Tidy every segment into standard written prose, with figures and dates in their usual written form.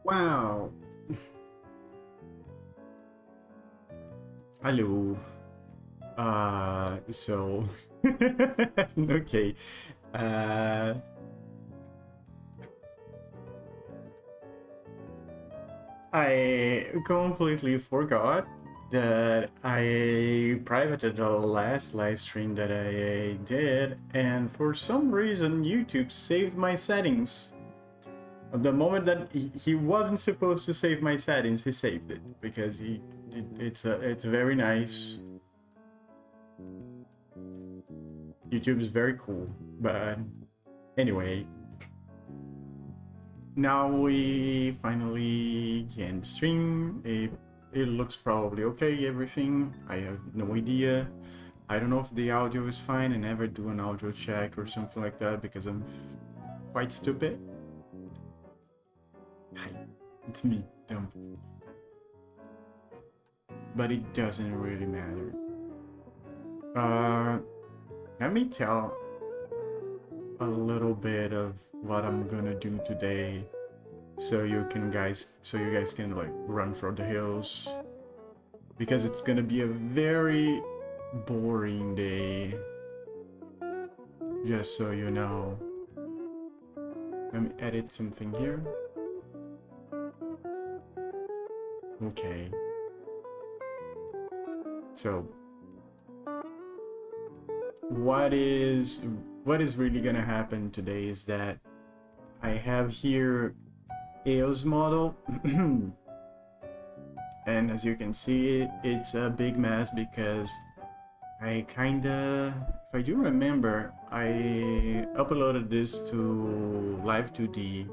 Wow. Hello. So okay. Uh I completely forgot that I privated the last live stream that I did, and for some reason YouTube saved my settings. The moment that he wasn't supposed to save my settings, he saved it because it's very nice. YouTube is very cool, but anyway, now we finally can stream. It looks probably okay, everything. I have no idea. I don't know if the audio is fine. I never do an audio check or something like that because I'm quite stupid. Hi, it's me, dumb. But it doesn't really matter. Let me tell a little bit of what I'm gonna do today, so you guys can like run for the hills, because it's gonna be a very boring day, just so you know. Let me edit something here. Okay, so what is really gonna happen today is that I have here EOS model and as you can see, it's a big mess because I kinda, if I do remember, I uploaded this to Live2D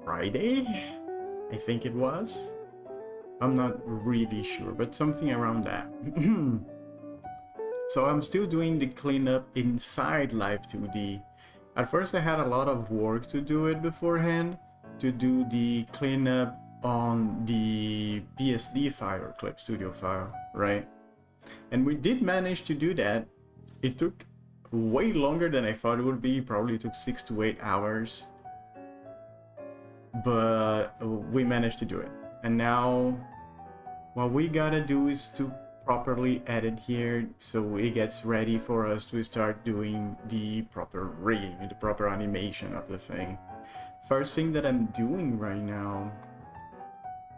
Friday, I think it was. I'm not really sure, but something around that. So I'm still doing the cleanup inside Live2D. At first I had a lot of work to do it beforehand, to do the cleanup on the PSD file or Clip Studio file, right? And we did manage to do that. It took way longer than I thought it would be. Probably took 6 to 8 hours. But we managed to do it. And now what we gotta do is to properly edit here so it gets ready for us to start doing the proper rigging, the proper animation of the thing. First thing that I'm doing right now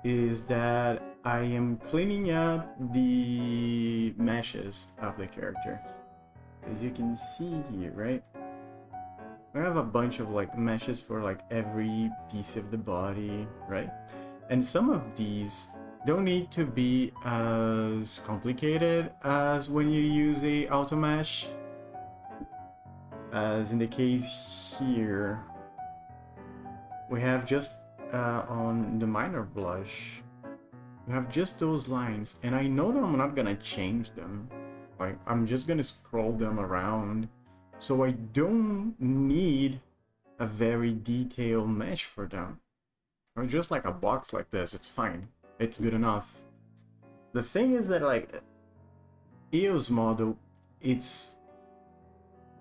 is that I am cleaning up the meshes of the character. As you can see here, right? I have a bunch of like meshes for like every piece of the body, right? And some of these don't need to be as complicated as when you use a auto mesh, as in the case here we have just on the minor blush we have just those lines, and I know that I'm not gonna change them, like I'm just gonna scroll them around, so I don't need a very detailed mesh for them, or just like a box like this. It's fine. It's good enough. The thing is that like EOS model, it's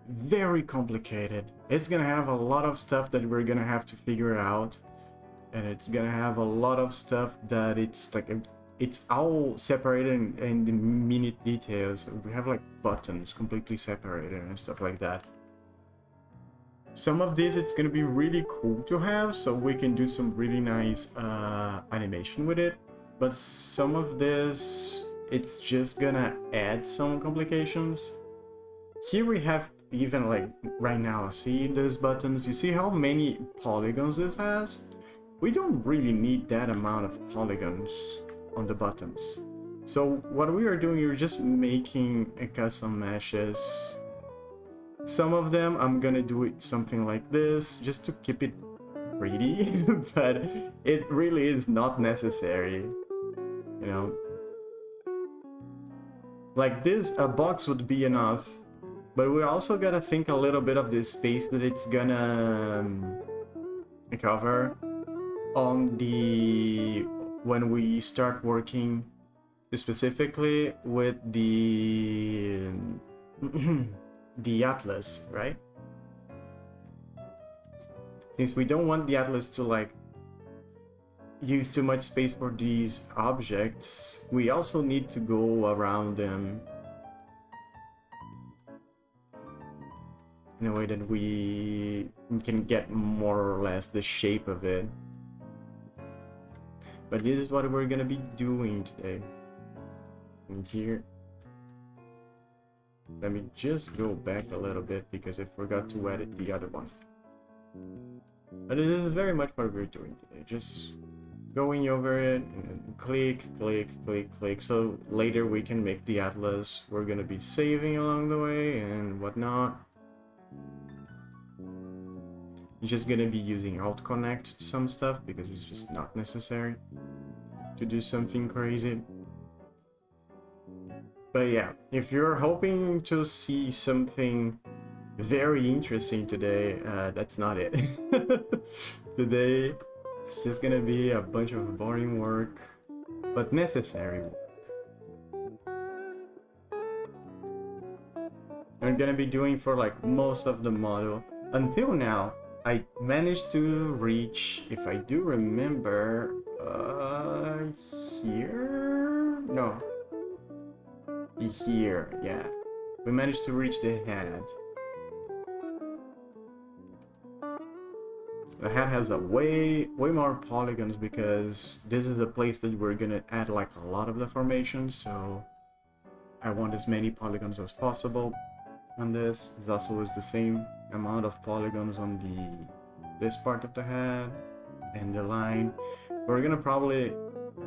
very complicated. It's gonna have a lot of stuff that we're gonna have to figure out, and it's gonna have a lot of stuff that it's like it's all separated in the minute details. We have like buttons completely separated and stuff like that. Some of this it's gonna be really cool to have, so we can do some really nice animation with it. But some of this, it's just gonna add some complications. Here we have even like right now, see these buttons? You see how many polygons this has? We don't really need that amount of polygons on the buttons. So what we are doing, we're just making a custom meshes. Some of them I'm gonna do it something like this just to keep it pretty, but it really is not necessary. You know, like this, a box would be enough, but we also gotta think a little bit of the space that it's gonna cover on the when we start working specifically with the the atlas, right? Since we don't want the atlas to like use too much space for these objects, we also need to go around them in a way that we can get more or less the shape of it. But this is what we're gonna be doing today. And here, let me just go back a little bit because I forgot to edit the other one. But this is very much what we're doing today. Just going over it and click, click, click, click. So later we can make the atlas. We're gonna be saving along the way and whatnot. You're just gonna be using alt connect to some stuff because it's just not necessary to do something crazy. But yeah, if you're hoping to see something very interesting today, that's not it. Today, it's just gonna be a bunch of boring work, but necessary work. I'm gonna be doing for like most of the model. Until now, I managed to reach, if I do remember, here? No. Here, yeah. We managed to reach the head. The head has a way more polygons because this is a place that we're gonna add like a lot of the formation, so I want as many polygons as possible on this. It also is the same amount of polygons on this part of the head and the line. We're gonna probably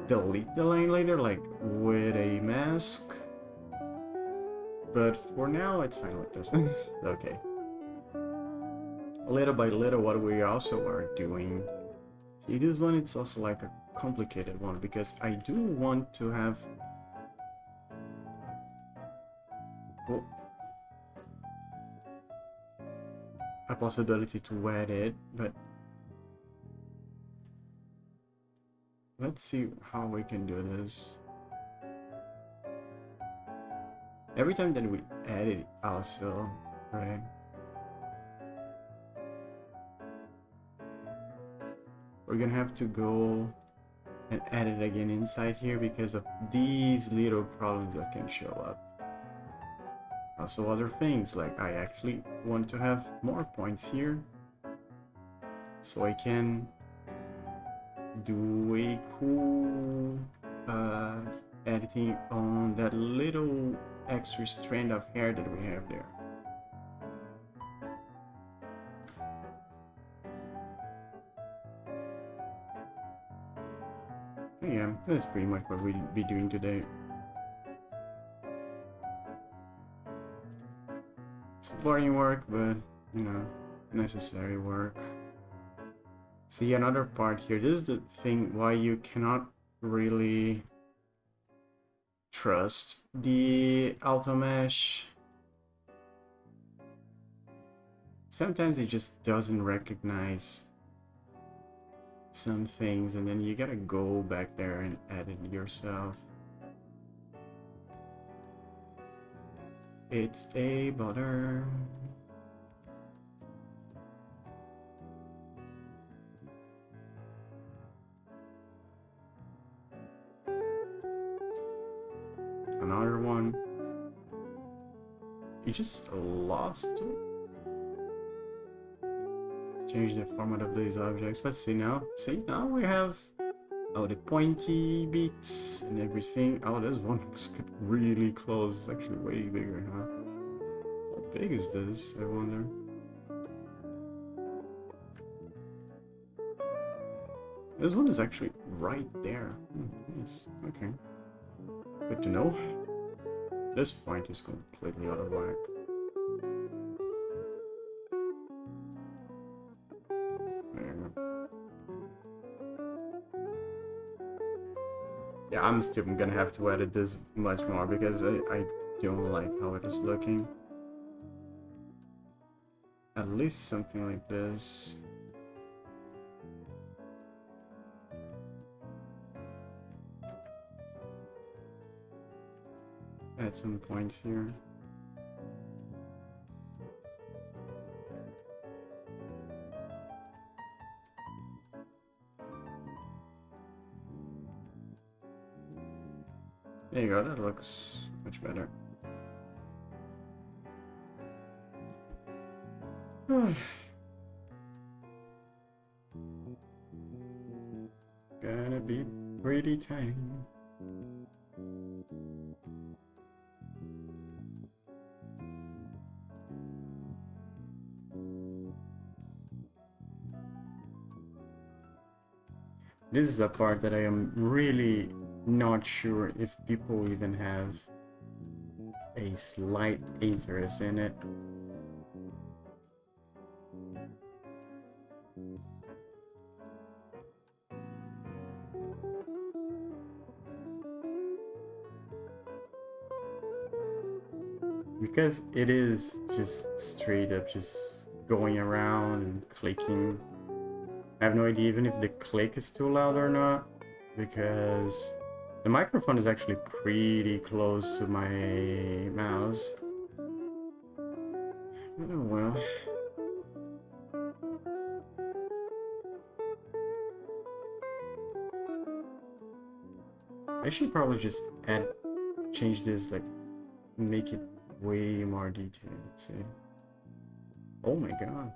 delete the line later, like with a mask, but for now it's fine like this. Okay. Little by little, what we also are doing. See, this one, it's also like a complicated one because I do want to have a possibility to edit, but let's see how we can do this. Every time that we edit also, right? We're gonna have to go and edit again inside here because of these little problems that can show up. Also other things, like I actually want to have more points here so I can do a cool editing on that little extra strand of hair that we have there. Yeah, that's pretty much what we'll be doing today. It's boring work, but, you know, necessary work. See, another part here, this is the thing why you cannot really trust the auto mesh. Sometimes it just doesn't recognize some things, and then you gotta go back there and edit yourself. It's a bother. Another one. He just loves to change the format of these objects. Let's see now. See, now we have the pointy beaks and everything. Oh, this one was really close. It's actually way bigger, huh? How big is this, I wonder? This one is actually right there. Nice. Okay. Good to know. This point is completely out of whack. Yeah, I'm still gonna have to edit this much more because I don't like how it is looking. At least something like this. Add some points here. go, that looks much better. Gonna be pretty tiny. This is a part that I am really not sure if people even have a slight interest in it. Because it is just straight up just going around and clicking. I have no idea even if the click is too loud or not, because the microphone is actually pretty close to my mouse. Oh well. I should probably just change this, like, make it way more detailed. Let's see. Oh my god.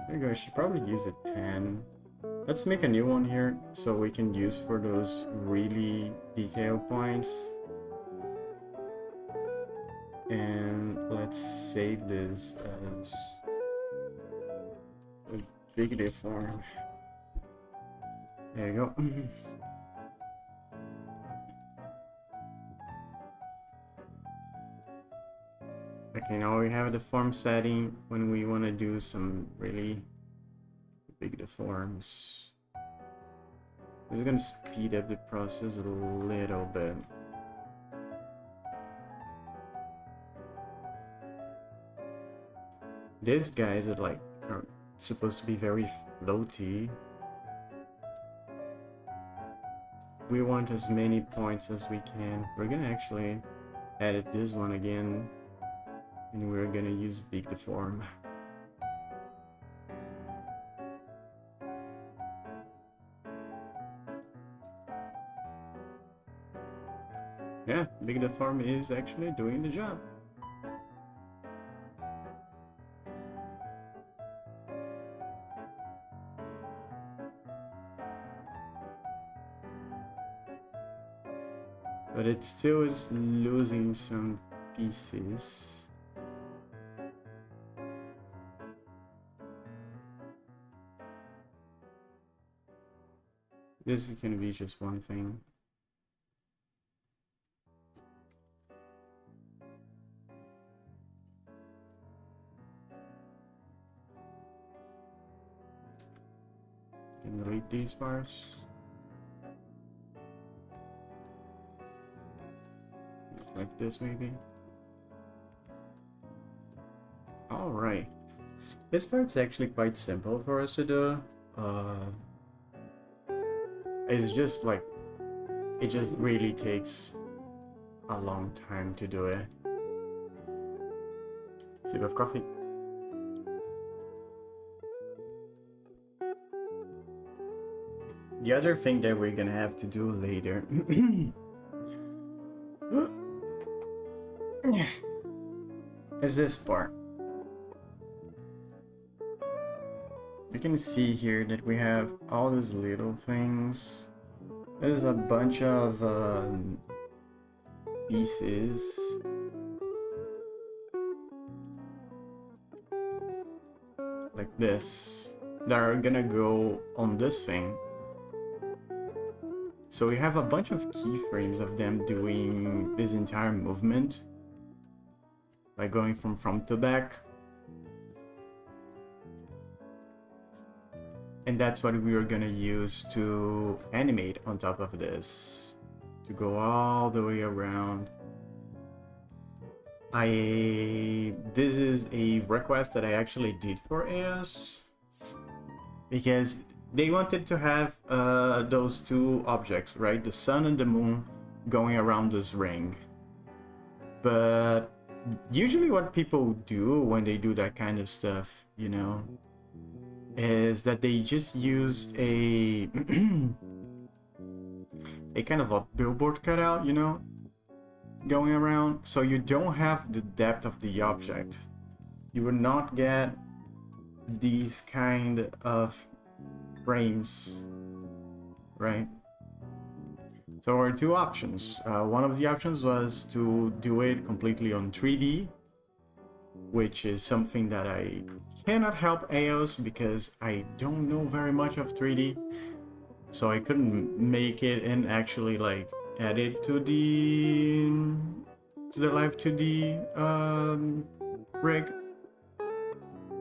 There you go, I should probably use a 10. Let's make a new one here so we can use for those really detailed points. And let's save this as a big deform. There you go. Okay, now we have the form setting when we want to do some really big deforms. This is going to speed up the process a little bit. These guys are supposed to be very floaty. We want as many points as we can. We're gonna actually edit this one again, and we're gonna use big deform. Yeah, big deform is actually doing the job. But it still is losing some pieces. This is gonna be just one thing. Can delete these bars. Like this, maybe. Alright. This part's actually quite simple for us to do. It's just like, it just really takes a long time to do it. Sip of coffee. The other thing that we're gonna have to do later is this part. You can see here that we have all these little things. There's a bunch of pieces. Like this, that are gonna go on this thing. So we have a bunch of keyframes of them doing this entire movement, by going from front to back. And that's what we are gonna use to animate on top of this, to go all the way around. This is a request that I actually did for AS, because they wanted to have those two objects, right? The sun and the moon going around this ring. But usually what people do when they do that kind of stuff, you know, is that they just use a a kind of a billboard cutout, you know, going around, so you don't have the depth of the object. You will not get these kind of frames, right? So there were two options. One of the options was to do it completely on 3D, which is something that I cannot help AOS because I don't know very much of 3D, so I couldn't make it and actually like add it to the Live2D rig.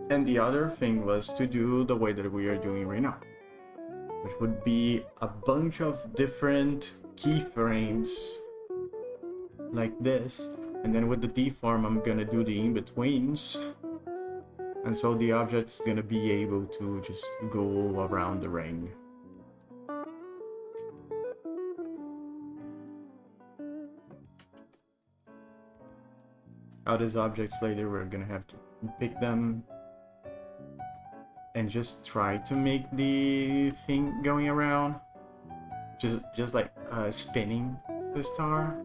And the other thing was to do the way that we are doing right now, which would be a bunch of different keyframes like this, and then with the deform I'm gonna do the in-betweens, and so the object's gonna be able to just go around the ring. All these objects later, we're gonna have to pick them and just try to make the thing going around, just like spinning the star,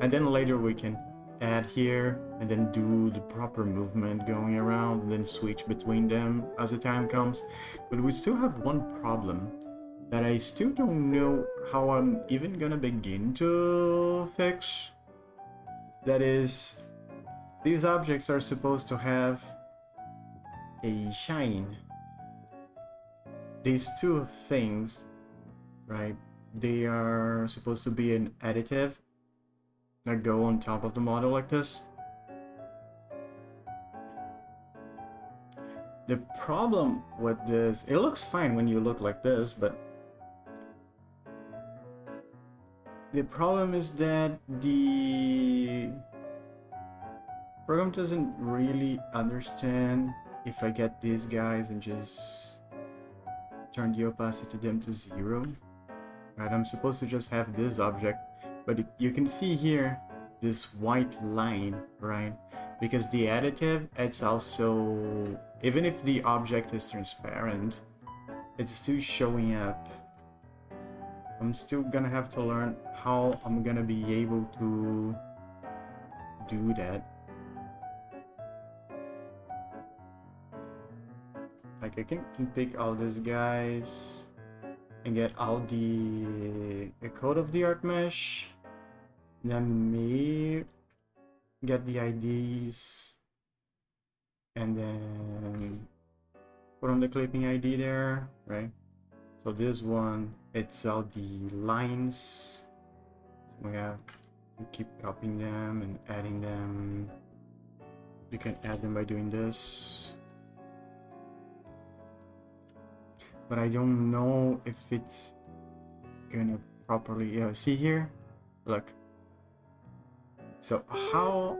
and then later we can add here and then do the proper movement going around and then switch between them as the time comes. But we still have one problem that I still don't know how I'm even gonna begin to fix. That is, these objects are supposed to have a shine. These two things, right? They are supposed to be an additive that go on top of the model like this. The problem with this, it looks fine when you look like this, but the problem is that the program doesn't really understand if I get these guys and just turn the opacity them to 0. Right, I'm supposed to just have this object, but you can see here this white line, right? Because the additive, it's also, even if the object is transparent, it's still showing up. I'm still gonna have to learn how I'm gonna be able to do that. Like I can pick all these guys and get all the code of the art mesh, then me get the IDs, and then put on the clipping ID there, right? So this one, it's all the lines. We have to keep copying them and adding them. You can add them by doing this. But I don't know if it's gonna properly see here, look. So how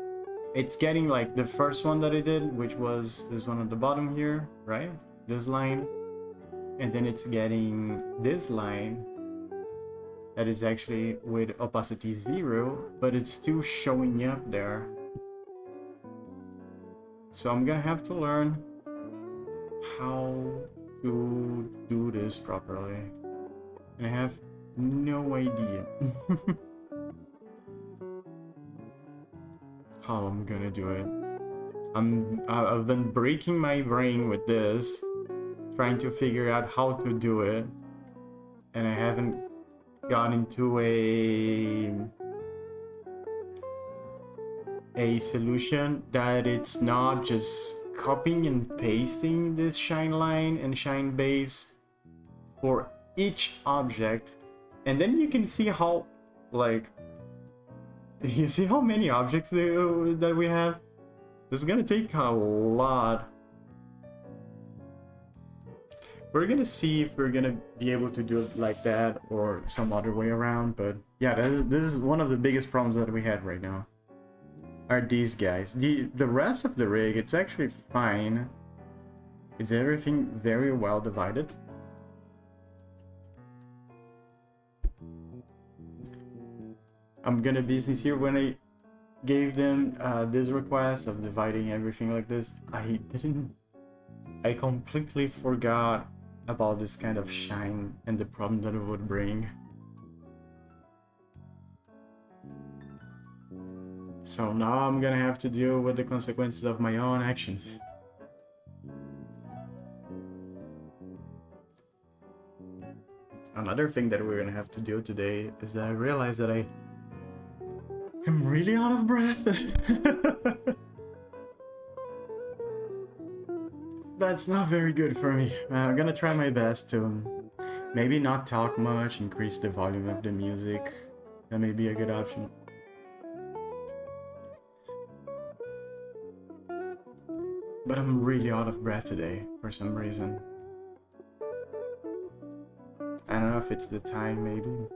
it's getting like the first one that I did, which was this one at the bottom here, right? This line, and then it's getting this line that is actually with opacity 0, but it's still showing up there. So I'm gonna have to learn how to do this properly, and I have no idea how I'm gonna do it. I've been breaking my brain with this, trying to figure out how to do it, and I haven't got into a solution that it's not just copying and pasting this shine line and shine base for each object, and then you can see how, like, you see how many objects that we have. This is gonna take a lot. We're gonna see if we're gonna be able to do it like that or some other way around, but yeah, this is one of the biggest problems that we have right now. Are these guys. The rest of the rig, it's actually fine. It's everything very well divided. I'm gonna be sincere, when I gave them this request of dividing everything like this, I completely forgot about this kind of shine and the problem that it would bring. So now I'm gonna have to deal with the consequences of my own actions. Another thing that we're gonna have to do today is that I realized that I am really out of breath. That's not very good for me. I'm gonna try my best to maybe not talk much, increase the volume of the music. That may be a good option. But I'm really out of breath today for some reason. I don't know if it's the time, maybe.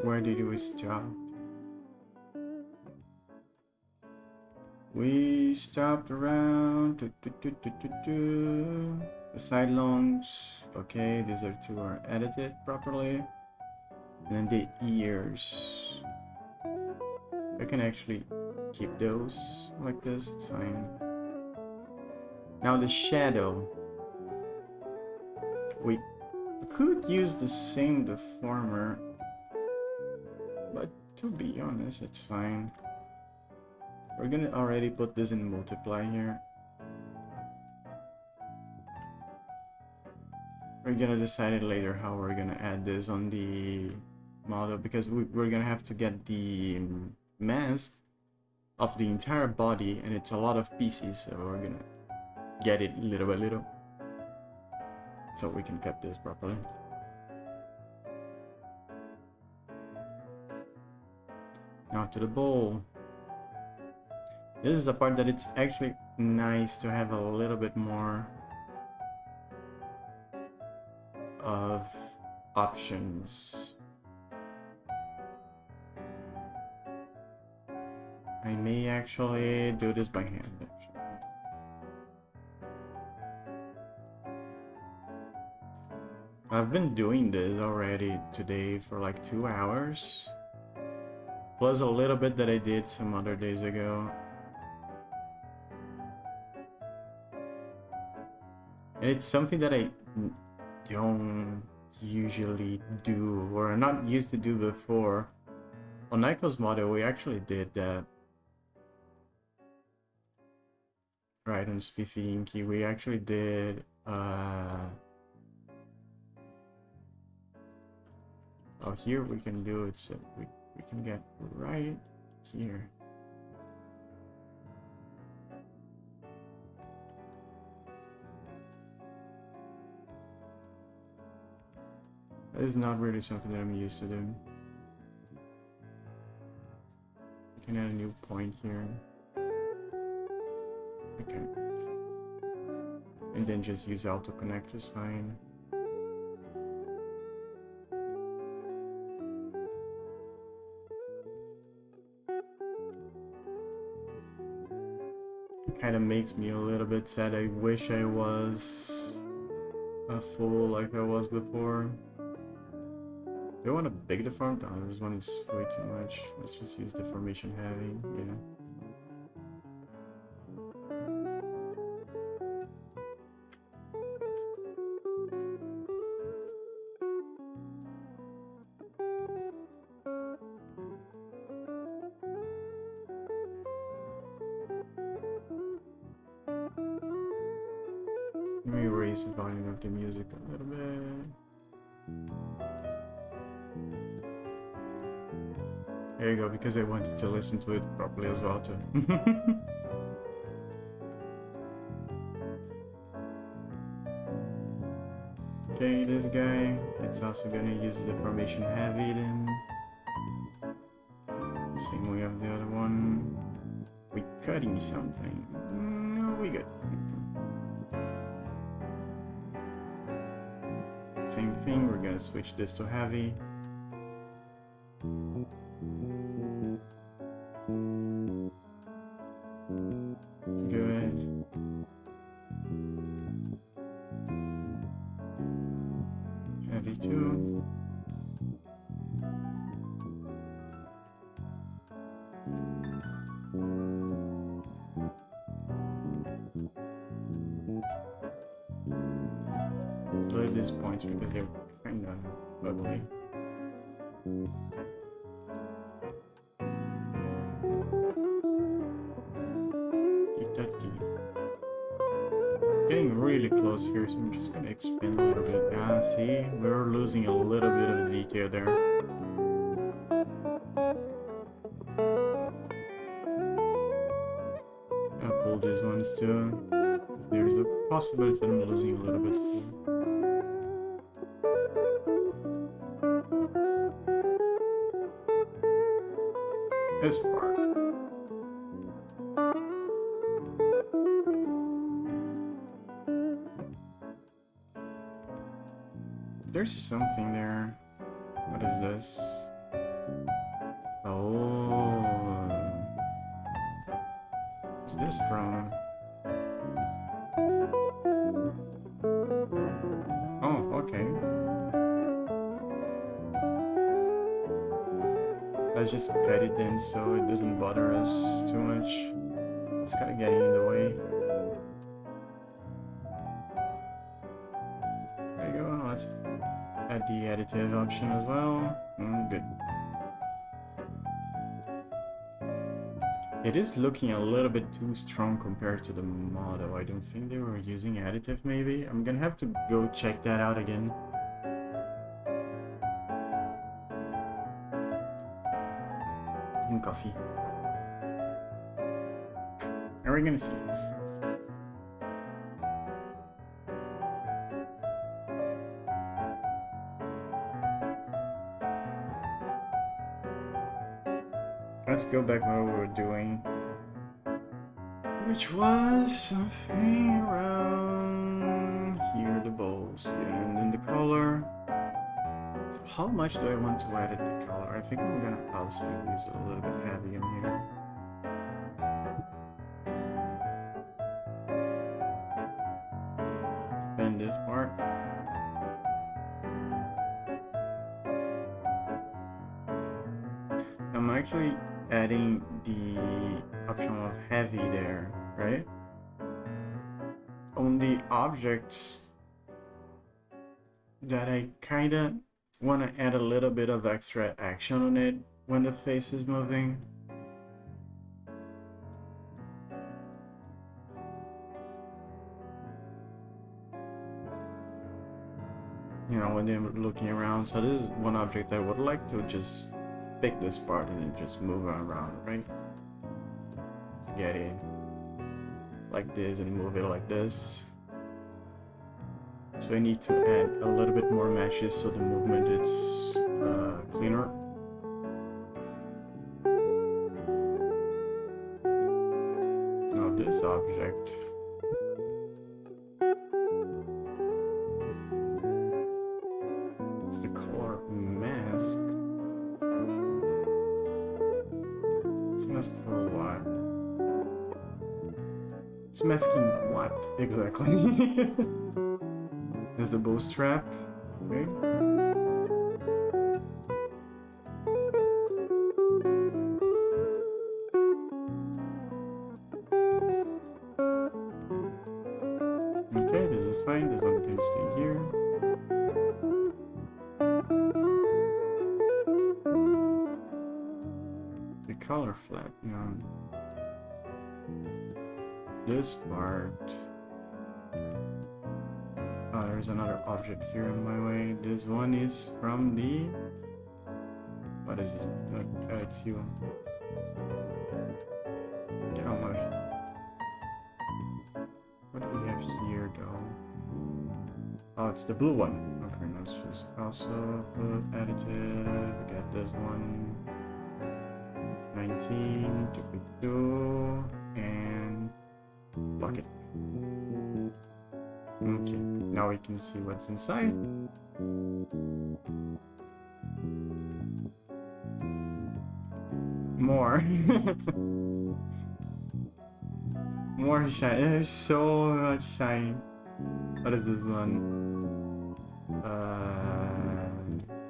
Where did we stop? We stopped around the side longs. Okay, these are two are edited properly. And then the ears. I can actually keep those like this, it's fine. Now the shadow. We could use the same deformer, but to be honest, it's fine. We're gonna already put this in multiply here. We're gonna decide it later how we're gonna add this on the model, because we're gonna have to get the mask of the entire body, and it's a lot of pieces, so we're gonna get it little by little so we can cut this properly. Now to the bowl. This is the part that it's actually nice to have a little bit more of options. I may actually do this by hand, actually. I've been doing this already today for like 2 hours. Plus a little bit that I did some other days ago. And it's something that I don't usually do, or I'm not used to do before. On Nico's model, we actually did that. Right, on Spiffy Inky, we actually did oh, here we can do it, so we can get right here. That is not really something that I'm used to doing. We can add a new point here. Okay. And then just use auto connect is fine. It kind of makes me a little bit sad. I wish I was a fool like I was before. Do I want a big deform? No, this one is way too much. Let's just use deformation heavy, yeah. Let me raise the volume of the music a little bit. There you go, because I wanted to listen to it properly as well too. Okay, this guy, it's also gonna use the formation heavy then. Same way of the other one. We cutting something. No, we good. Same thing, we're gonna switch this to heavy. Good. Heavy too. these points because they're kind of ugly. Getting really close here, so I'm just gonna expand a little bit. Ah, see, we're losing a little bit of detail there. I'll pull these ones too. There's a possibility that I'm losing a little bit too. This part. There's something there. What is this? Oh. What's this from? Oh, okay. Let's just cut it then so it doesn't bother us too much. It's kind of getting in the way. There you go. Let's add the additive option as well. Good. It is looking a little bit too strong compared to the model. I don't think they were using additive maybe. I'm gonna have to go check that out again. And coffee. Are we gonna see? Let's go back what we were doing, which was something around here, the balls, and then the color. So how much do I want to edit the color? I think I'm gonna possibly use it a little bit heavy in here. And this part. I'm actually adding the option of heavy there, right? On the objects that I kinda want to add a little bit of extra action on it when the face is moving. You know, when they're looking around. So this is one object that I would like to just pick this part and then just move around, right? Get it like this and move it like this. So I need to add a little bit more meshes so the movement is cleaner. Now this object, it's the color mask. It's mask for what? It's masking what exactly? Is the bow strap? Okay. Okay, this is fine. This one can stay here. The color flat now. This part. Oh, there's another object here in my way. This one is from the... What is this? Oh, it's you. Get on my... What do we have here, though? Oh, it's the blue one. Okay, let's just also put additive. Get this one. 19, 2, and lock it. Okay, now we can see what's inside. More. More shine. There's so much shine. What is this one?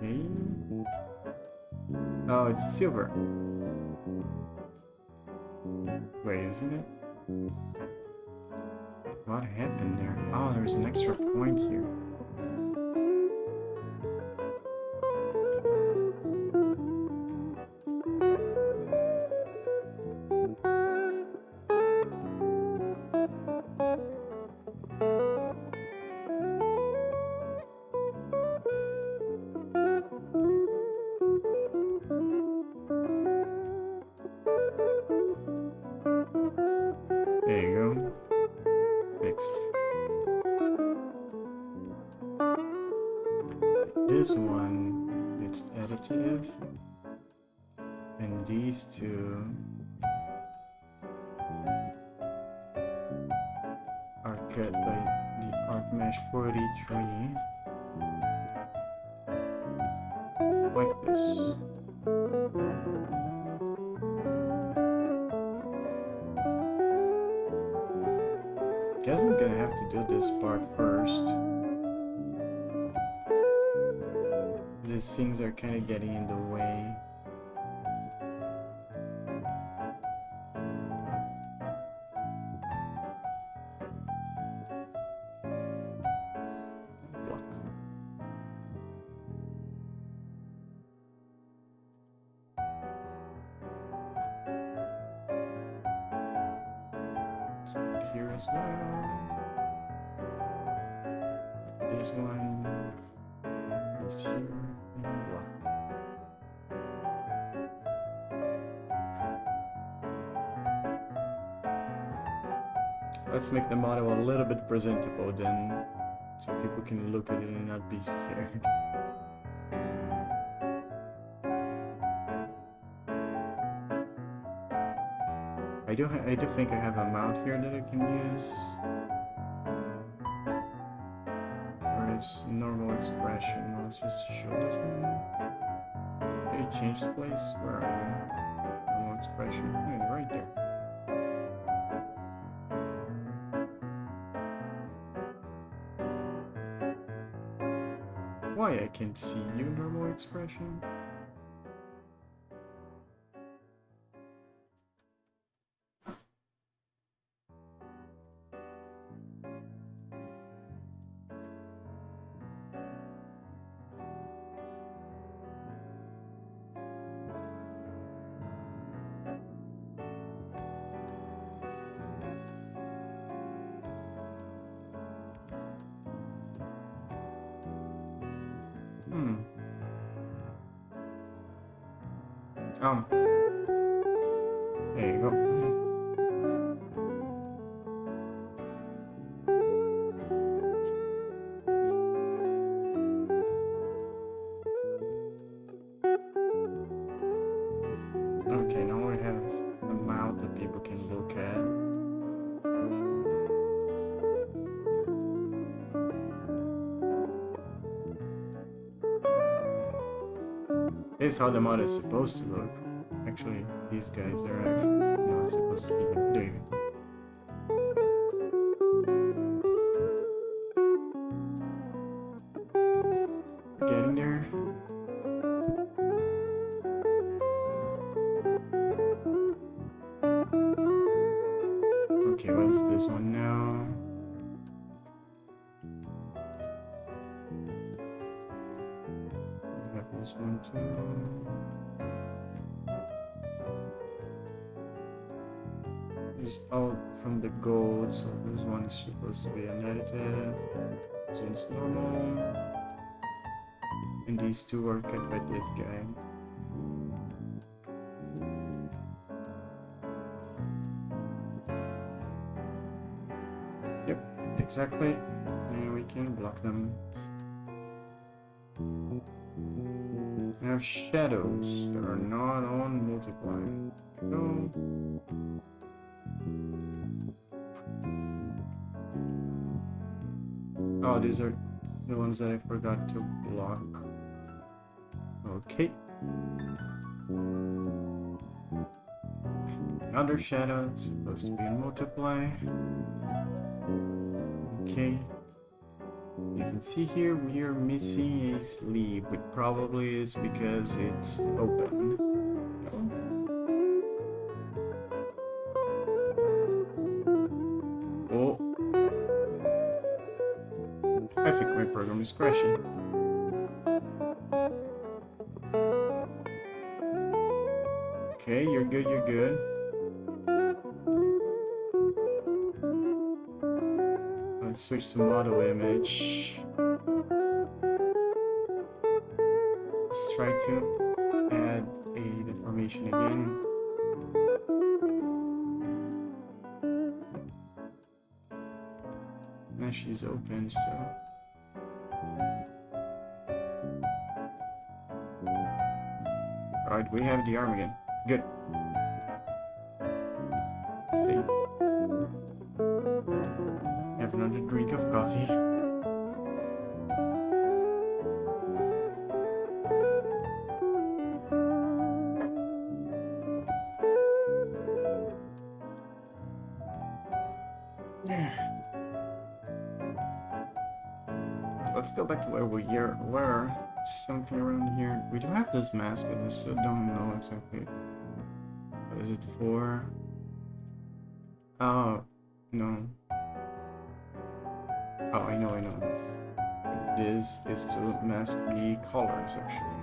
Okay. Oh, it's silver. Wait, isn't it? What happened there? Oh, there's an extra point here. next. This one, it's additive. And these two are cut by the ArcMesh 43. Like this. Guess I'm gonna have to do this part first. These things are kind of getting in the way. Here as well. This one is here and block. Let's make the model a little bit presentable then, so people can look at it and not be scared. I do think I have a mount here that I can use. Where is normal expression? Let's just show this one. Did it change place? Where are you? Normal expression. Yeah, right there. Why I can't see you, normal expression? There you go. Okay, now we have a mount that people can look at. This is how the mod is supposed to look. Actually, these guys are actually not supposed to be doing it. Getting there. Okay, what's this one now? We have this one too. Is out from the gold, so this one is supposed to be an additive, so it's normal, and these two are cut by this guy. Yep, exactly, and we can block them. We have shadows that are not on multiply. Go. Oh, these are the ones that I forgot to block. Okay. Another shadow, supposed to be a multiply. Okay. You can see here we are missing a sleeve, which probably is because it's open. Oh. I think my program is crashing. Okay, you're good, you're good. Let's switch to model image. Let's try to add a deformation again. Mesh is open, so. Alright, we have the arm again. Good. Save. Have another drink of coffee. Let's go back to where we were. Something around here. We do have this mask, and I still don't know exactly what is it for. Oh, no. Oh, I know. This is to mask the colors, actually.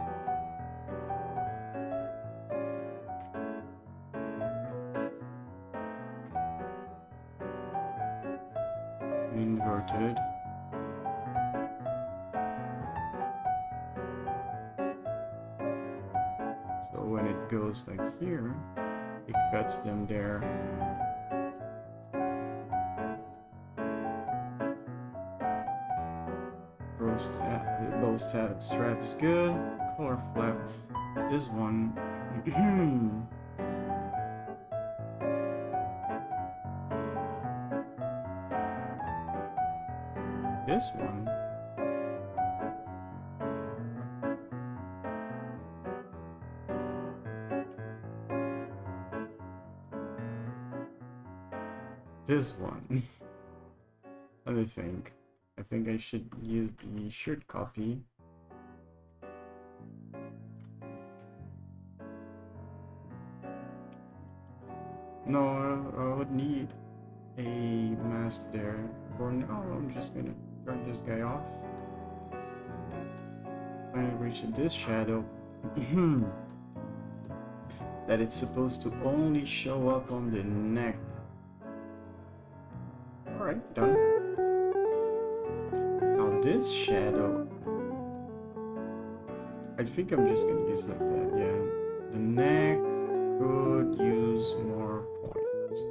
Inverted. So when it goes like here, it cuts them there. Bow strap is good. Color flap. This one. This one. This one. Let me think. I think I should use the shirt copy. No, I would need a mask there. For now, I'm just gonna turn this guy off. Finally reach this shadow. That it's supposed to only show up on the neck. Alright, done. Now this shadow, I think I'm just gonna use like that, yeah. The neck could use more points.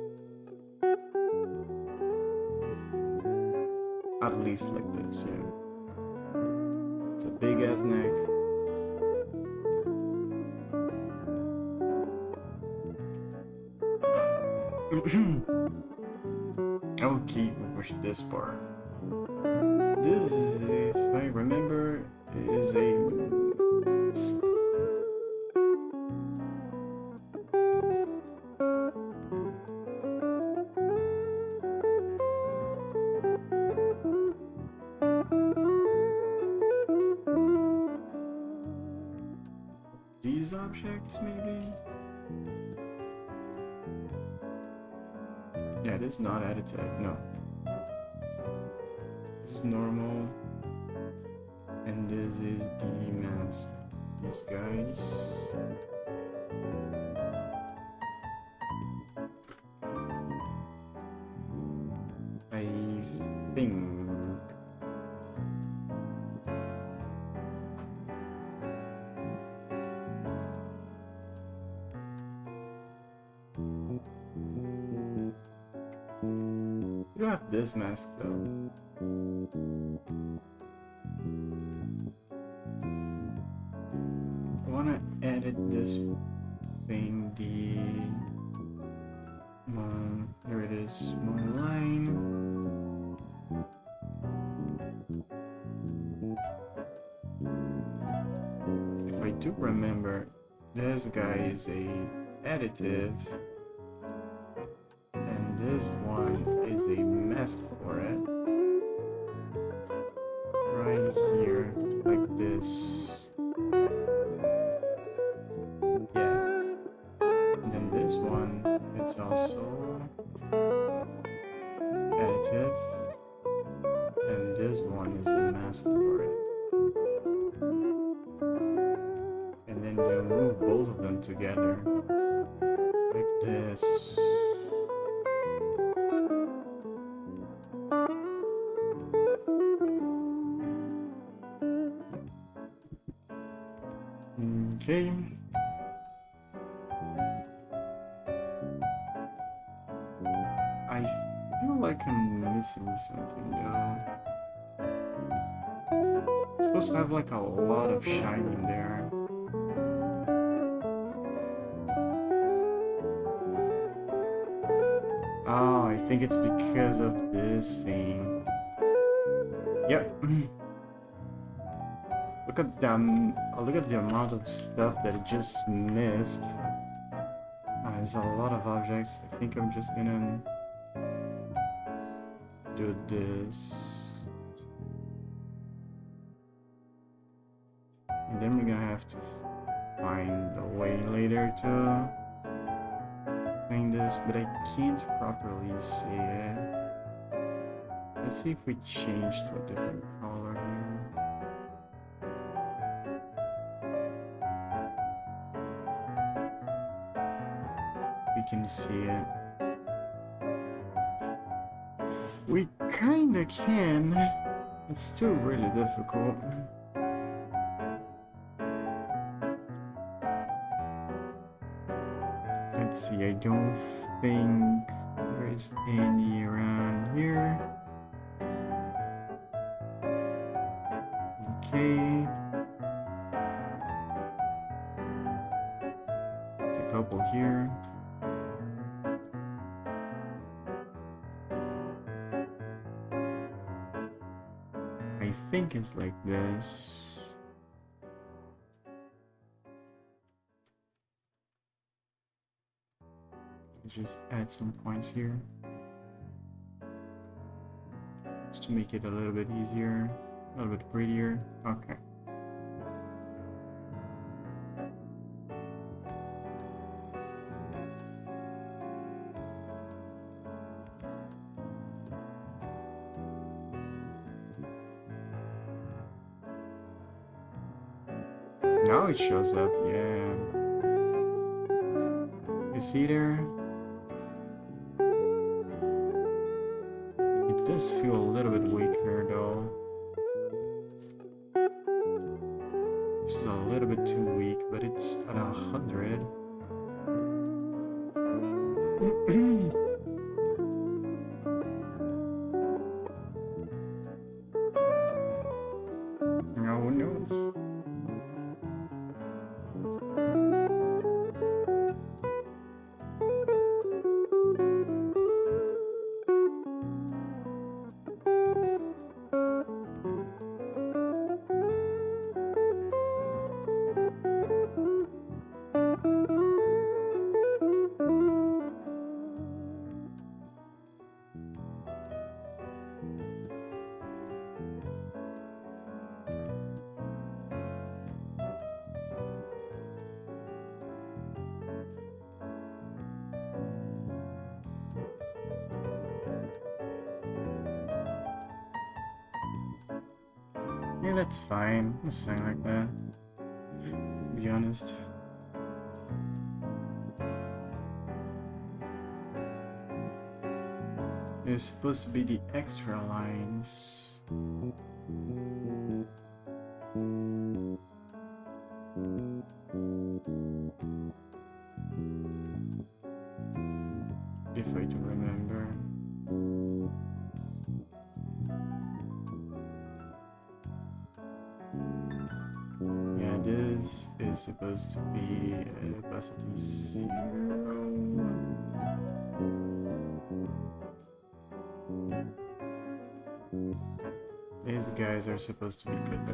At least like this, yeah. It's a big ass neck. Okay, we push this part. This is, if I remember, is a these objects, maybe? Yeah, it is not additive, no. This is normal. And this is the mask. These guys. I think. You have this mask though. I wanna edit this thing, here it is, one line. If I do remember, this guy is a additive. This one is a mask for it. Right here, like this. Yeah. And then this one, it's also additive. And this one is the mask for it. And then you move both of them together. Like this. Okay. I feel like like I'm missing something though. It's supposed to have like a lot of shine in there. Oh, I think it's because of this thing. Yep. Look at them. Look at the amount of stuff that it just missed. There's a lot of objects. I think I'm just gonna do this. And then we're gonna have to find a way later to clean this, but I can't properly see it. Let's see if we change to a different color here. We can see it. We kinda can. It's still really difficult. Let's see, I don't think there is any around here. Okay. A couple here. I think it's like this. Let's just add some points here. Just to make it a little bit easier, a little bit prettier. Okay. Now it shows up, yeah. You see there? It does feel a little bit weaker though. This is a little bit too weak, but it's at 100. Now who knows? Yeah, that's fine. Let's sing like that. To be honest. It's supposed to be the extra lines. If I do remember. Yeah, this is supposed to be opacity 0. These guys are supposed to be good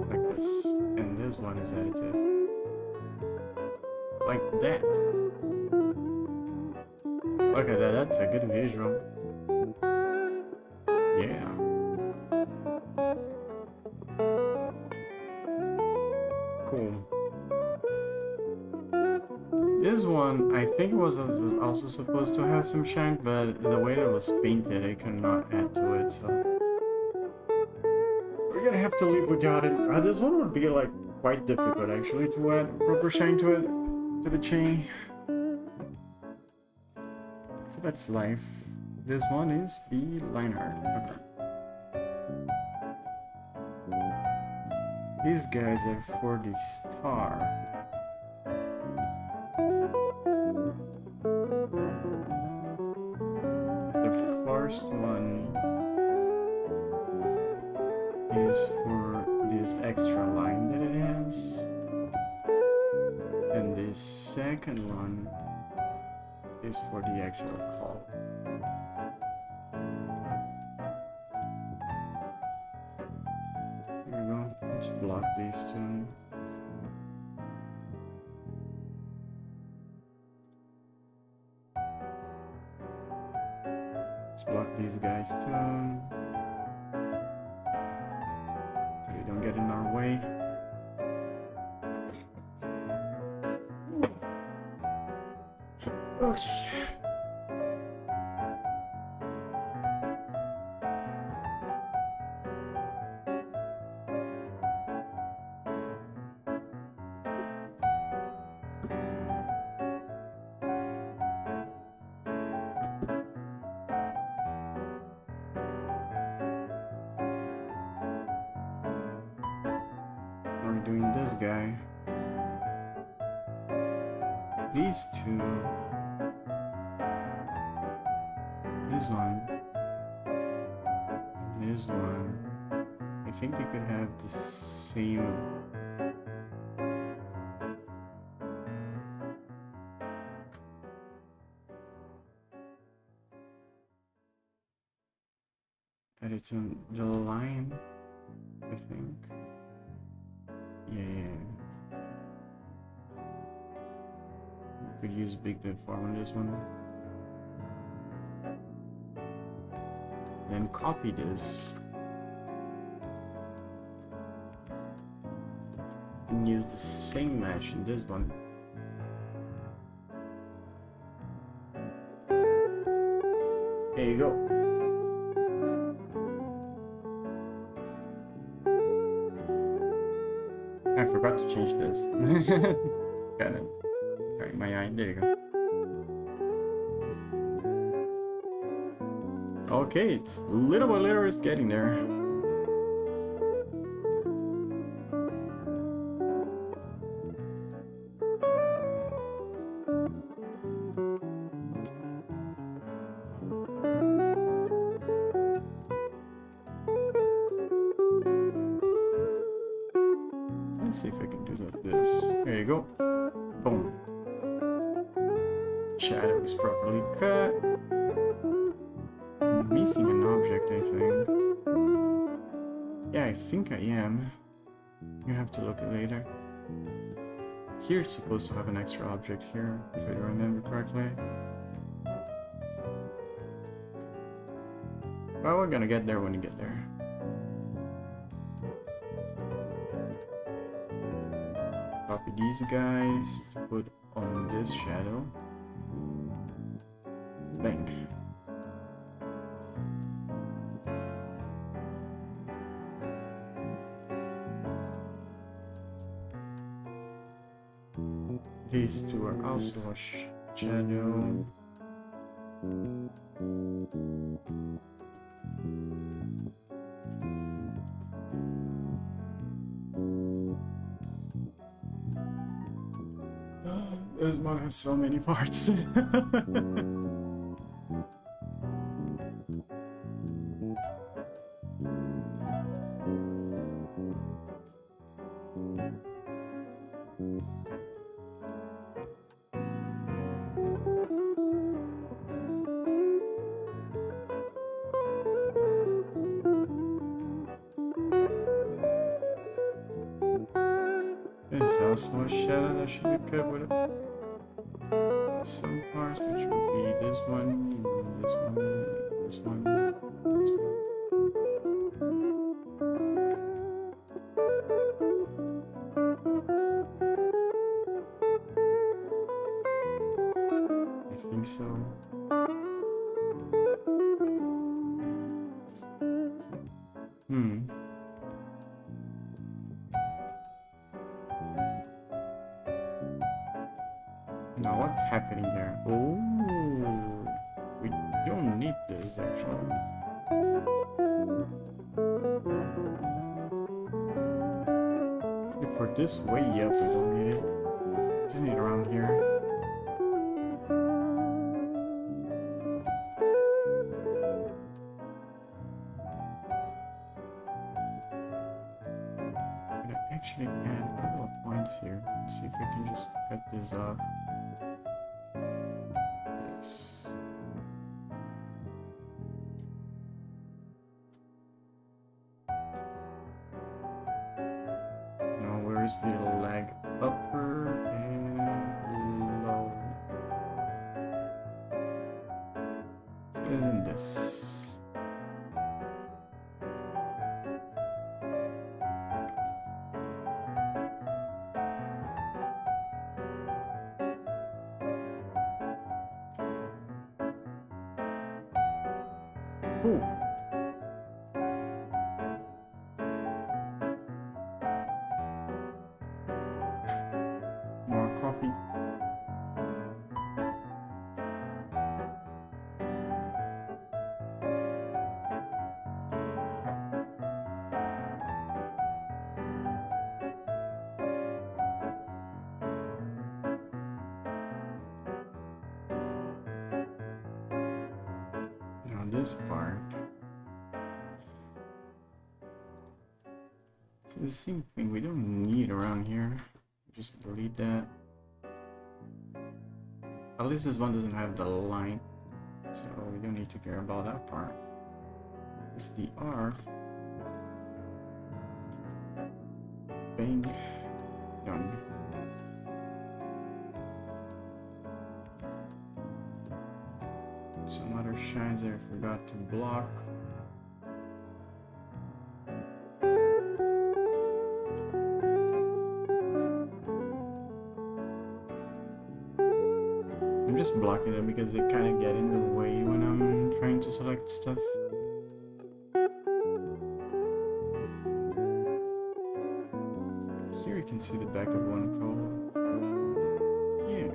like this, and this one is additive. Like that. Look at that, that's a good visual. Yeah. Cool. This one, I think was also supposed to have some shine, but the way it was painted, I could not add to it, so we're gonna have to live without it. This one would be like quite difficult actually to add proper shine to it, to the chain. So that's life. This one is the liner. Okay. These guys are for the star. The first one is for this extra line that it has, and this second one is for the actual call. There we go. Let's block these two. Let's block these guys too. So they don't get in our way. Okay. We're doing this guy. These two. This one. This one. I think you could have the same. And it's on the line, I think. Yeah. Could use big deform on this one. Then copy this. And use the same mesh in this one. There you go. I forgot to change this. Got it. Sorry, my eye. There you go. Okay, it's little by little it's getting there. Let's see if I can do like this. There you go. Boom. Shadow is properly cut. I'm missing an object, I think. Yeah, I think I am. You have to look at later. Here it's supposed to have an extra object here, if I remember correctly. Well, we're gonna get there when we get there. Copy these guys to put on this shadow. Bang. These two are also a shadow. This one has so many parts. There's also a shadow that should be cut with some parts, which would be this one, this one, this one, this one. I think so. Now what's happening here? Oh, we don't need this actually. For this way up, we don't need it. Just need it around here. actually add a couple of points here. Let's see if we can just cut this off. Yes. Now where is the leg upper and low? So it is in this. Ooh. More coffee. Now this part. It's the same thing we don't need around here. Just delete that. At least this one doesn't have the line, so we don't need to care about that part. It's the R. Bang. Done. Some other shines I forgot to block. I'm just blocking them because they kind of get in the way when I'm trying to select stuff. Here you can see the back of one coal. Yeah,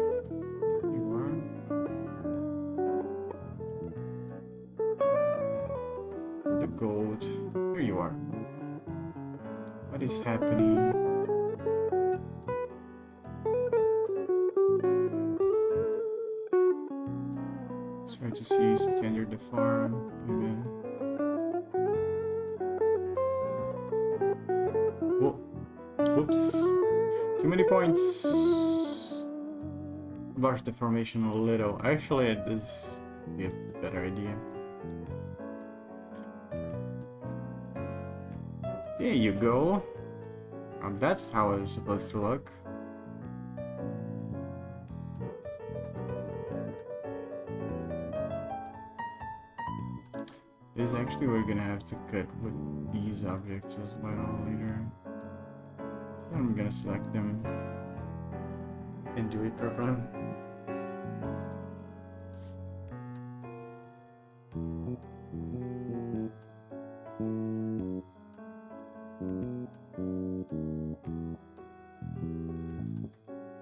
you are. The gold. Here you are. What is happening? Try to see standard deform. Even. Whoa. Whoops. Too many points. Brush deformation a little. Actually, this would be a better idea. There you go. That's how it's supposed to look. This actually we're gonna have to cut with these objects as well later. I'm gonna select them and do it properly.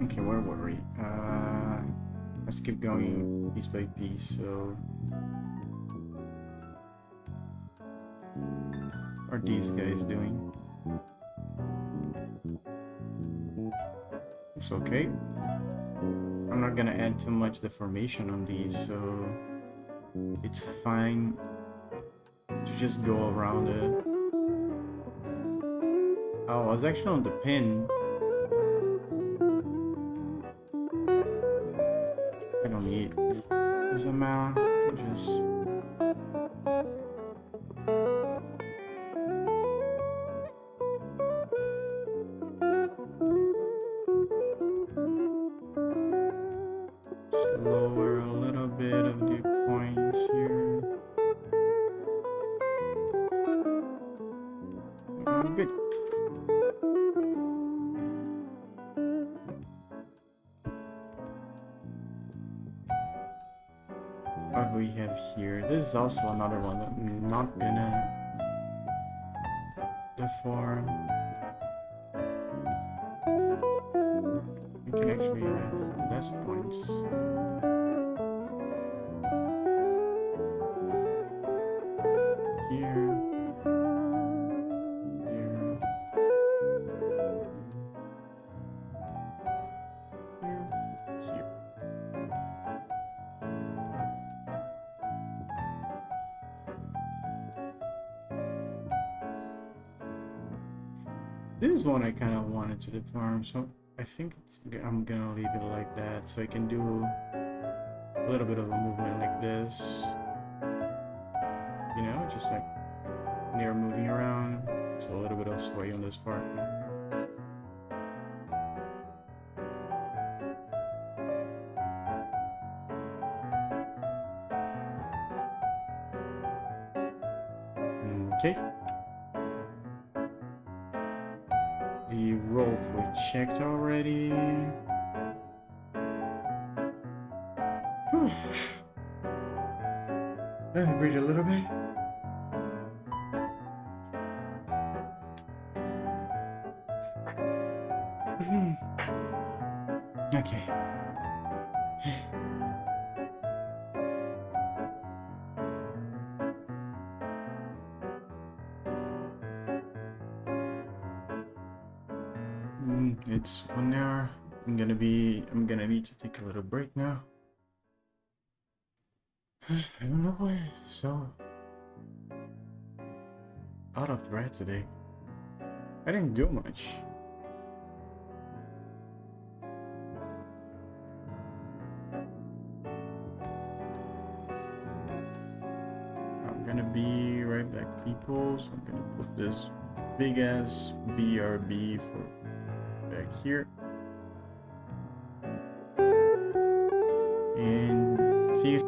Okay, where were we? Let's keep going piece by piece. So, what are these guys doing? It's okay. I'm not gonna add too much deformation on these, so it's fine to just go around it. Oh, I was actually on the pin. I don't need this amount. I can just lower a little bit of the points here. Good. What we have here, this is also another one that I'm not gonna deform. We can actually have less points. This one I kind of wanted to deform, so I think I'm gonna leave it like that, so I can do a little bit of a movement like this. You know, just like near moving around. So a little bit of sway on this part. Okay. The rope we checked already. Breathe a little bit. Okay. It's 1 hour. I'm gonna need to take a little break now. I don't know why it's so out of breath today. I didn't do much. I'm gonna be right back, people. So I'm gonna put this big ass BRB for back here. And see you.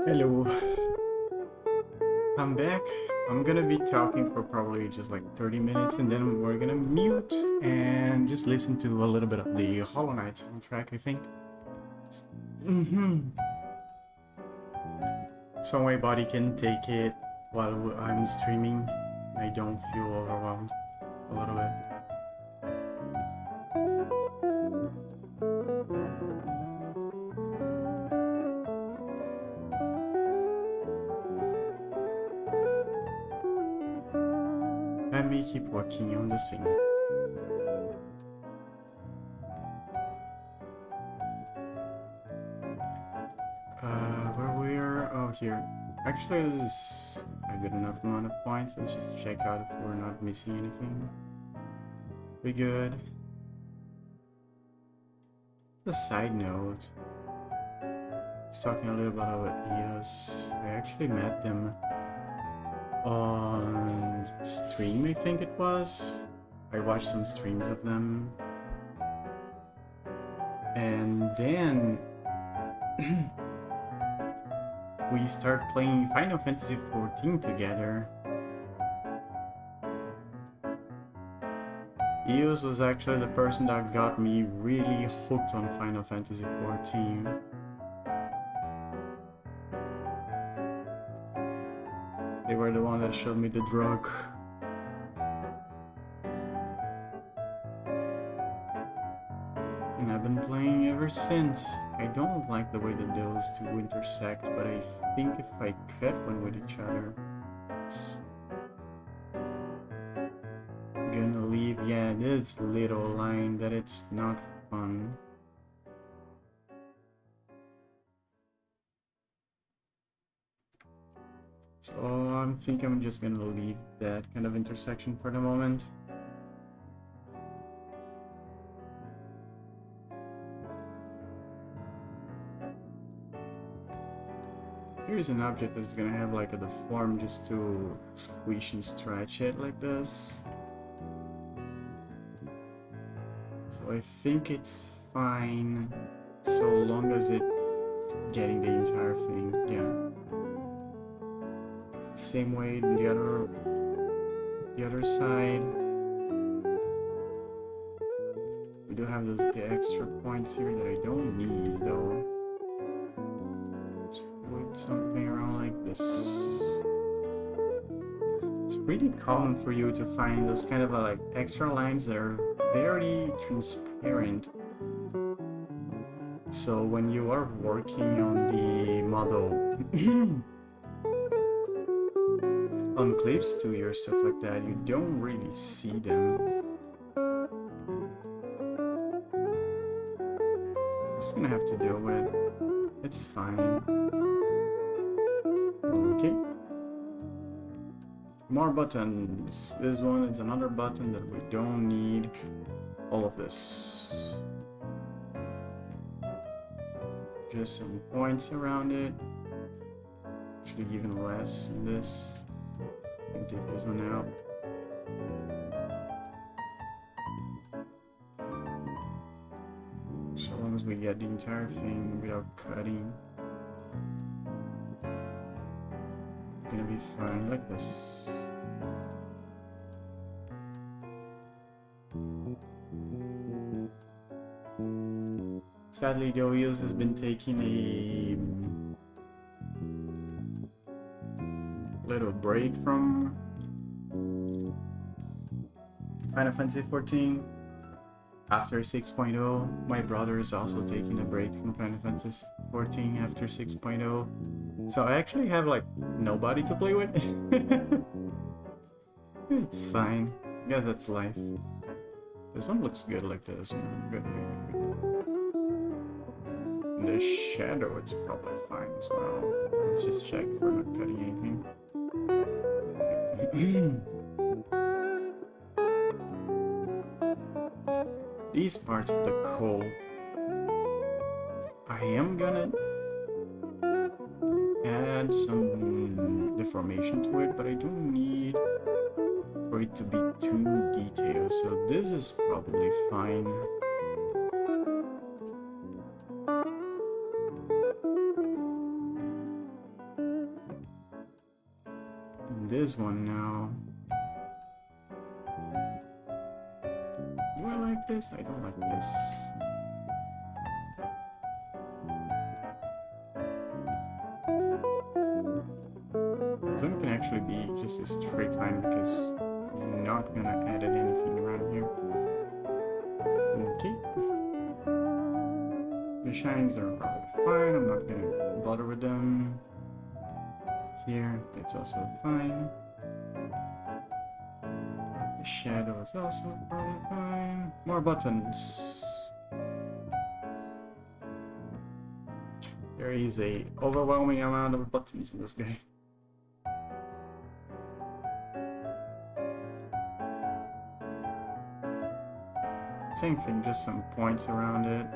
Hello, I'm back. I'm gonna be talking for probably just like 30 minutes and then we're gonna mute and just listen to a little bit of the Hollow Knight soundtrack, I think. So my body can take it while I'm streaming. I don't feel overwhelmed a little bit. Let me keep working on this thing. Where we are? Oh, here. Actually, this is a good enough amount of points. Let's just check out if we're not missing anything. We good. A side note. Just talking a little bit about EOS. I actually met them on stream, I think it was. I watched some streams of them. And then we start playing Final Fantasy XIV together. EOS was actually the person that got me really hooked on Final Fantasy XIV. They were the one that showed me the drug. And I've been playing ever since. I don't like the way that those two intersect, but I think if I cut one with each other, it's gonna leave, yeah, this little line that it's not fun. So I think I'm just gonna leave that kind of intersection for the moment. Here's an object that's gonna have like a deform just to squish and stretch it like this. So I think it's fine so long as it's getting the entire thing, yeah. Same way the other side. We do have those extra points here that I don't need though. Let's put something around like this. It's pretty common for you to find those kind of like extra lines that are very transparent. So when you are working on the model on clips too or stuff like that, you don't really see them. I'm just gonna have to deal with it. It's fine. Okay. More buttons. This one is another button that we don't need. All of this. Just some points around it. Actually even less than this. Can take this one out. So long as we get the entire thing without cutting, it's gonna be fine like this. Sadly, the EOS has been taking a little break from Final Fantasy 14 after 6.0. My brother is also taking a break from Final Fantasy 14 after 6.0. So I actually have like nobody to play with. It's fine. I guess that's life. This one looks good like this. Good. The shadow, it's probably fine as well. Let's just check if we're not cutting anything. These parts of the cold, I am gonna add some deformation to it, but I don't need for it to be too detailed, so this is probably fine. This one now. Do I like this? I don't like this. This one can actually be just a straight line because I'm not gonna edit anything around here. Okay. The shines are probably fine. I'm not gonna bother with them. Here, it's also fine. The shadow is also probably fine. More buttons. There is a overwhelming amount of buttons in this game. Same thing, just some points around it.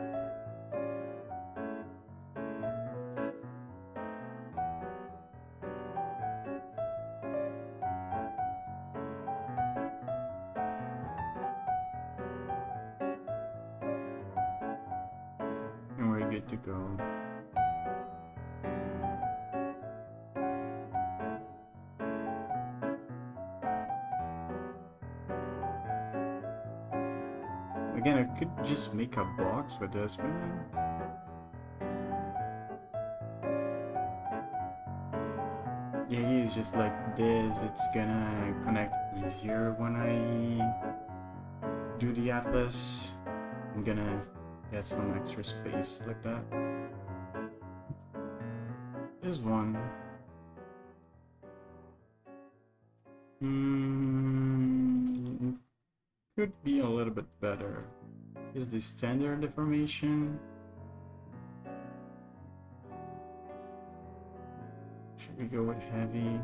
And we're good to go. Again, I could just make a box with this, but the idea is just like this. It's gonna connect easier when I do the atlas. I'm gonna get some extra space like that. This one. Could be a little bit better. Is the standard deformation? Should we go with heavy?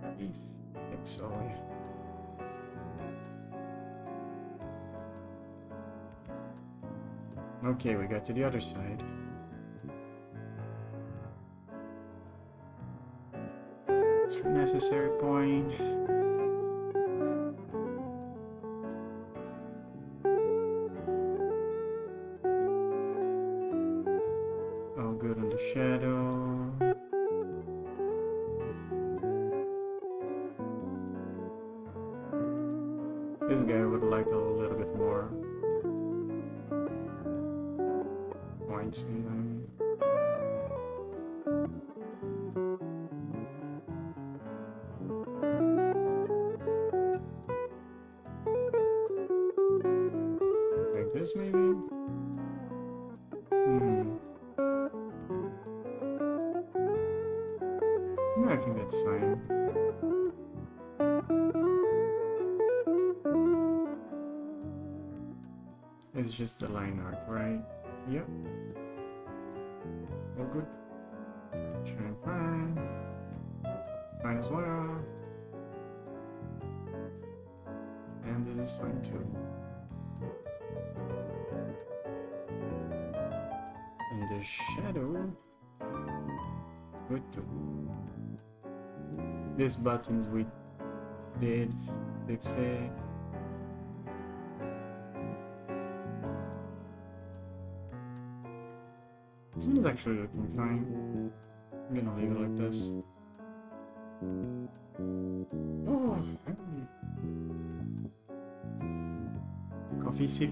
I think so. Okay, we got to the other side. It's a necessary point. All good on the shadow. This guy would like a little bit more points in them. Like this maybe? No, I think that's fine. It's just the line art, right? Yep. All good. Shine fine. Fine as well. And this is fine too. And the shadow. Good too. These buttons we did fix it. This one is actually looking fine. I'm gonna leave it like this. Oh, coffee sip.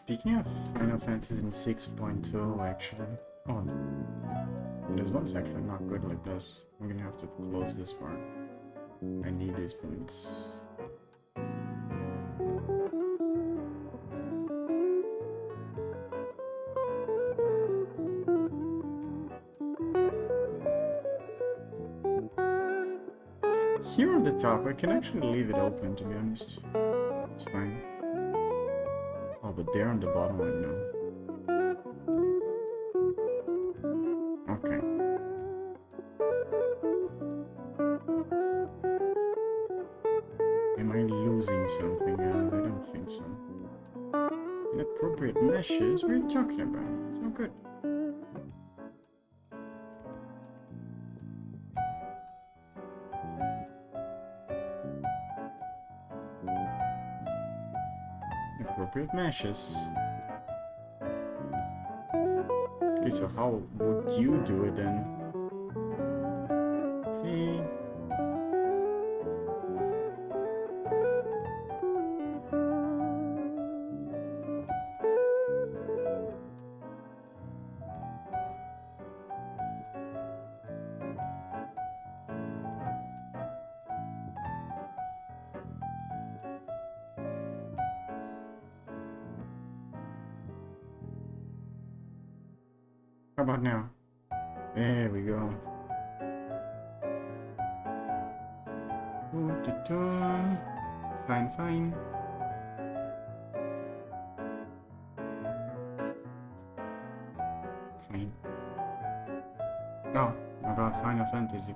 Speaking of Final Fantasy 6.0, actually. Oh, this one's actually not good like this. I'm gonna have to close this part. I need these points. Here on the top, I can actually leave it open, to be honest. It's fine. Oh, but there on the bottom, I know. Okay. Am I losing something? I don't think so. Inappropriate meshes? What are you talking about? It's not good. Appropriate meshes. Okay, so how would you do it then? See? How about now? There we go. Fine, fine. Fine. Oh, about Final Fantasy.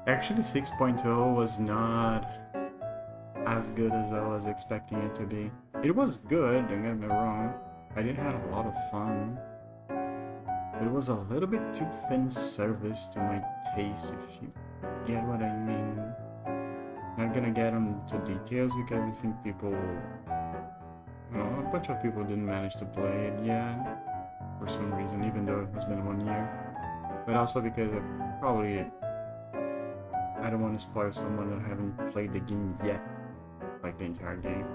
Actually, 6.0 was not as good as I was expecting it to be. It was good, don't get me wrong. I did have a lot of fun. But it was a little bit too fan service to my taste, if you get what I mean. Not gonna get into details because I think people, a bunch of people didn't manage to play it yet for some reason, even though it has been 1 year. But also because I don't want to spoil someone that haven't played the game yet, like the entire game.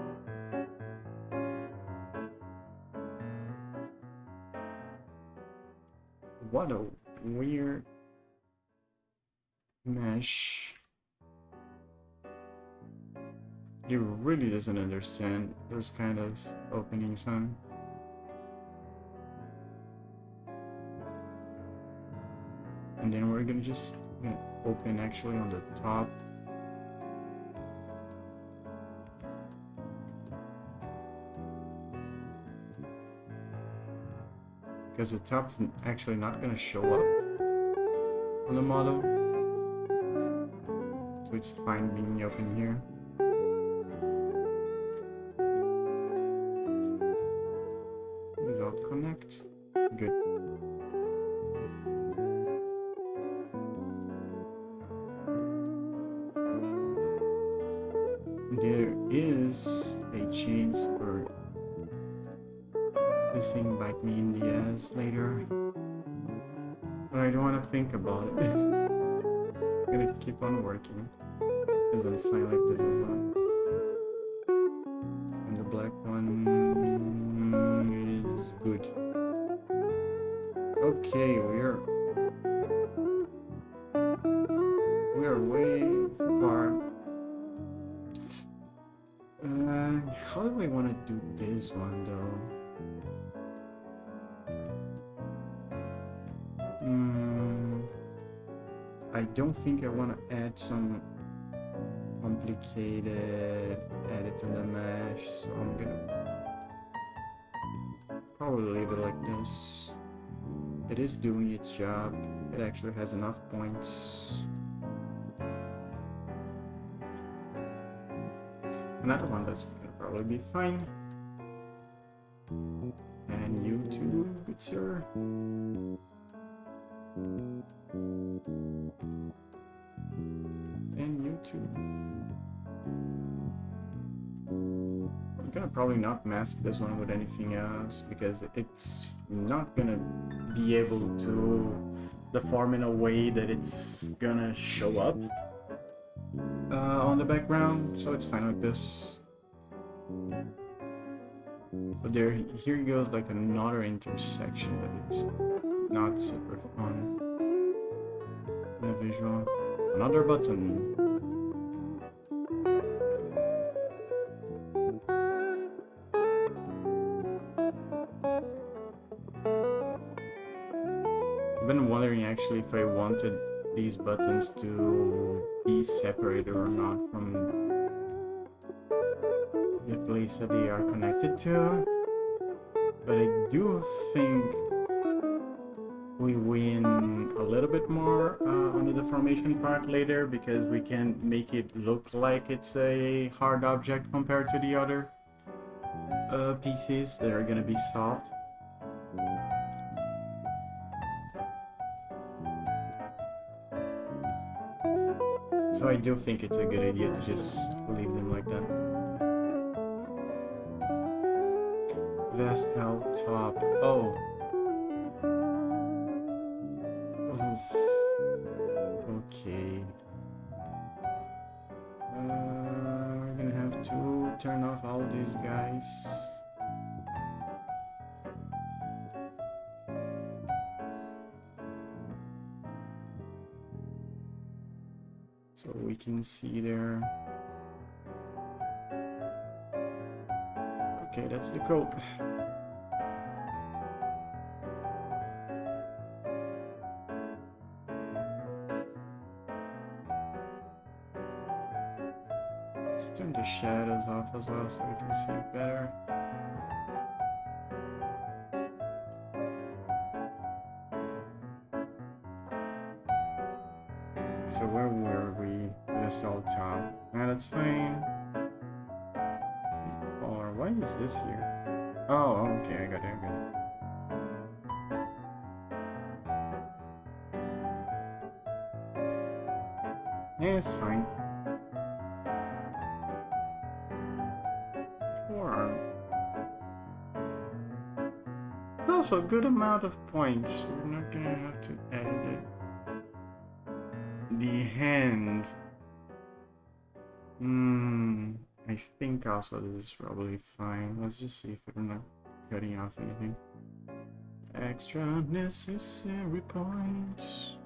What a weird mesh. He really doesn't understand those kind of openings, huh? And then we're gonna just open actually on the top. Because the top's actually not gonna show up on the model. So it's fine being open here. Result connect. Good. There is a chance for this thing bite me in the ass later, but I don't want to think about it. I'm gonna keep on working. There's a sign like this as well, and the black one is good. Okay, we are way far. How do I want to do this one though? I don't think I want to add some complicated edit in the mesh, so I'm gonna probably leave it like this. It is doing its job. It actually has enough points. Another one that's gonna probably be fine. And you too, good sir. And you too. I'm gonna probably not mask this one with anything else because it's not gonna be able to deform in a way that it's gonna show up on the background, so it's fine like this. But here goes like another intersection, but it's not super fun in the visual. Another button. I've been wondering actually if I wanted these buttons to be separated or not from the place that they are connected to. But I do think we win a little bit more on the deformation part later, because we can make it look like it's a hard object compared to the other pieces that are gonna be soft. So I do think it's a good idea to just leave them like that. Vest L top. Oh. Oof. Okay. We're gonna have to turn off all these guys. So we can see there. Okay, that's the code. Let's turn the shadows off as well so we can see it better. So where were we? That's all top. Now that's fine. Color. Why is this here? Oh, okay, I got it, Yeah, it's fine. Forearm. Also a good amount of points. We're not gonna have to edit it. The hand. I think also this is probably fine. Let's just see if we're not cutting off anything. Extra necessary points.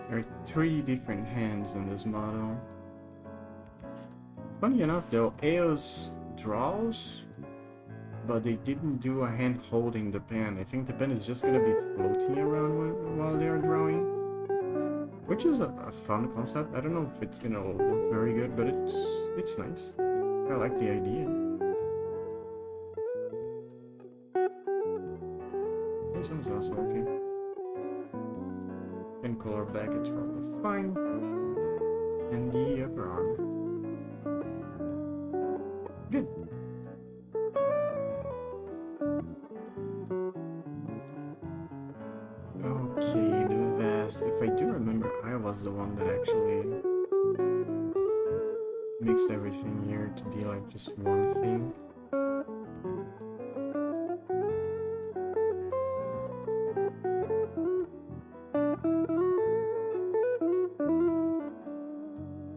There are 3 different hands in this model. Funny enough though, Eos draws, but they didn't do a hand holding the pen. I think the pen is just gonna be floating around while they're drawing, which is a fun concept. I don't know if it's gonna look very good, but it's nice. I like the idea. This one's also okay. And color back, it's probably fine. And the upper arm. Good. Okay, the vest. If I do remember, I was the one that actually mixed everything here to be like just one thing.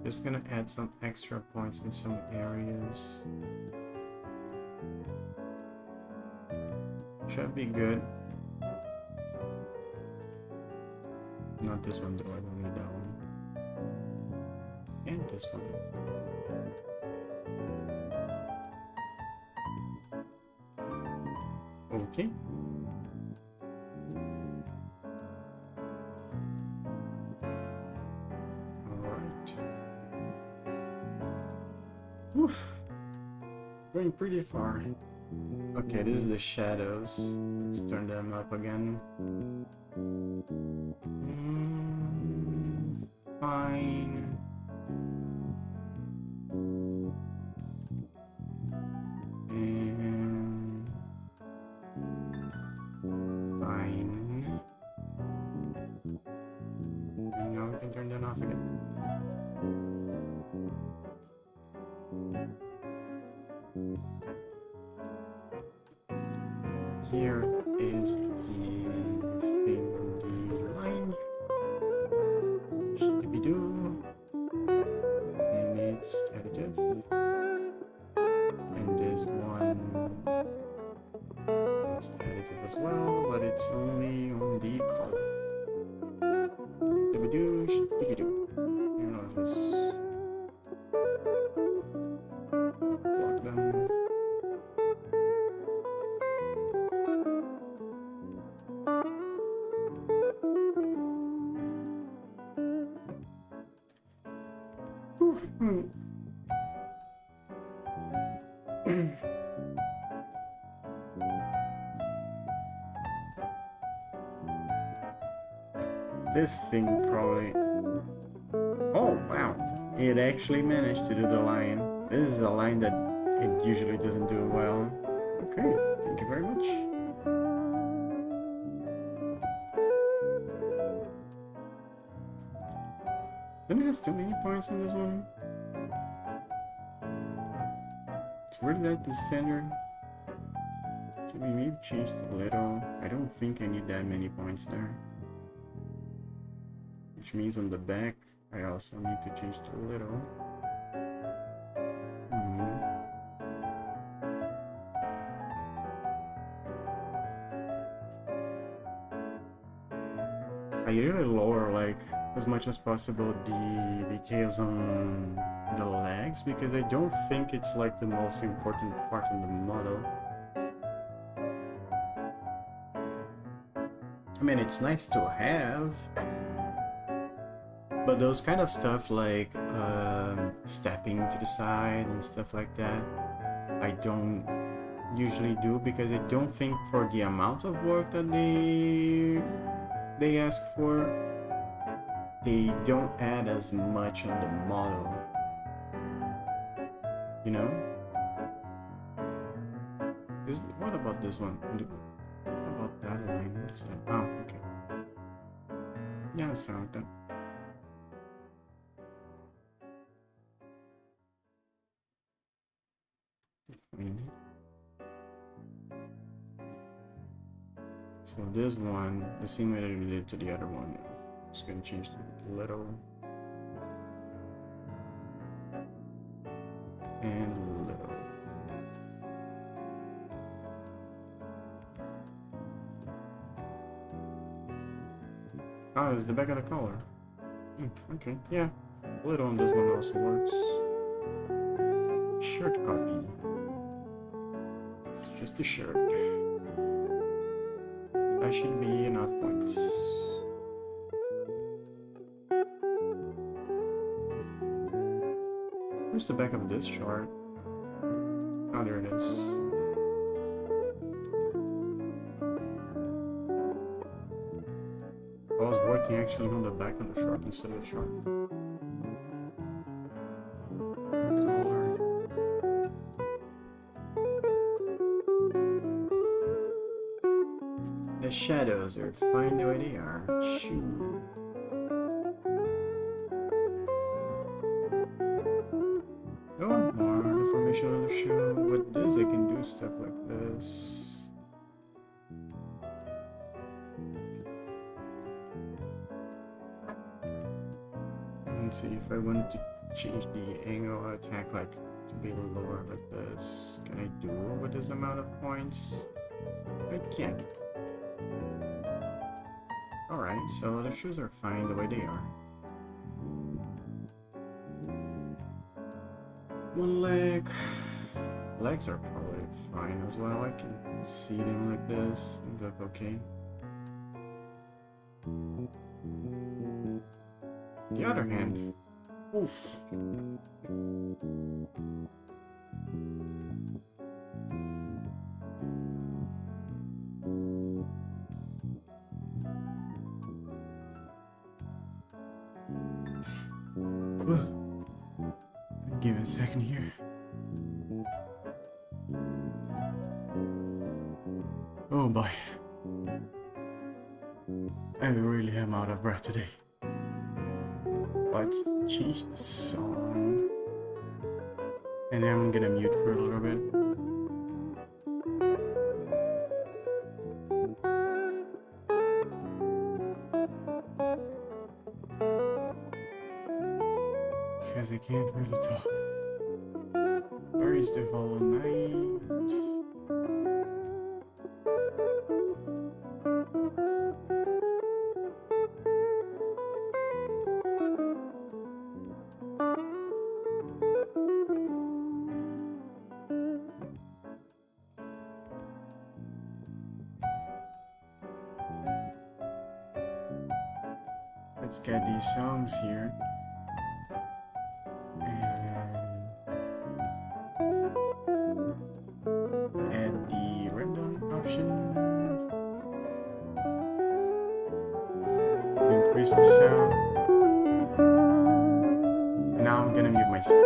Just gonna add some extra points in some areas. Should be good. Not this one though, I don't need that one. And this one. Okay. Alright. Woof. Going pretty far. Okay, this is the shadows. Let's turn them up again. Fine. And fine. And now we can turn them off again. Here is the thing on the line. additive. And this one is additive as well, but it's only on the color. Dibidoo, dibidoo. You know, just block them. This thing probably... Oh, wow. It actually managed to do the line. This is a line that it usually doesn't do well. Okay, thank you very much. Then it has too many points on this one. It's really like the standard. So we maybe change a little. I don't think I need that many points there. Which means on the back, I also need to change it a little. I usually lower like as much as possible the details on the legs because I don't think it's like the most important part in the model. I mean, it's nice to have, but those kind of stuff like stepping to the side and stuff like that, I don't usually do because I don't think for the amount of work that they ask for, they don't add as much on the model, you know? What about this one? What about that line? What is that? Oh, okay. Yeah, it's fine with that. So this one, the same way that we did to the other one, just gonna change it a little and a little. Oh, it's the back of the collar. Okay, yeah, a little on this one also works. Shirt copy. It's just a shirt. That should be enough points. Where's the back of this chart? Oh, there it is. I was working actually on the back of the chart instead of the chart. The shadows are fine the way they are. Shoo. Oh, more information on the show. With this, I can do stuff like this. Let's see if I wanted to change the angle of attack, like to be lower like this. Can I do it with this amount of points? I can. Alright, so the shoes are fine the way they are. One leg. Legs are probably fine as well. I can see them like this and look okay. The other hand. Oof. Give me a second here. Oh boy. I really am out of breath today. Let's change the song. And then I'm gonna mute for a little bit. Because I can't really talk. is the Hollow Knight? Let's get these songs here. Add the rundown option. Increase the sound. And now I'm gonna mute myself.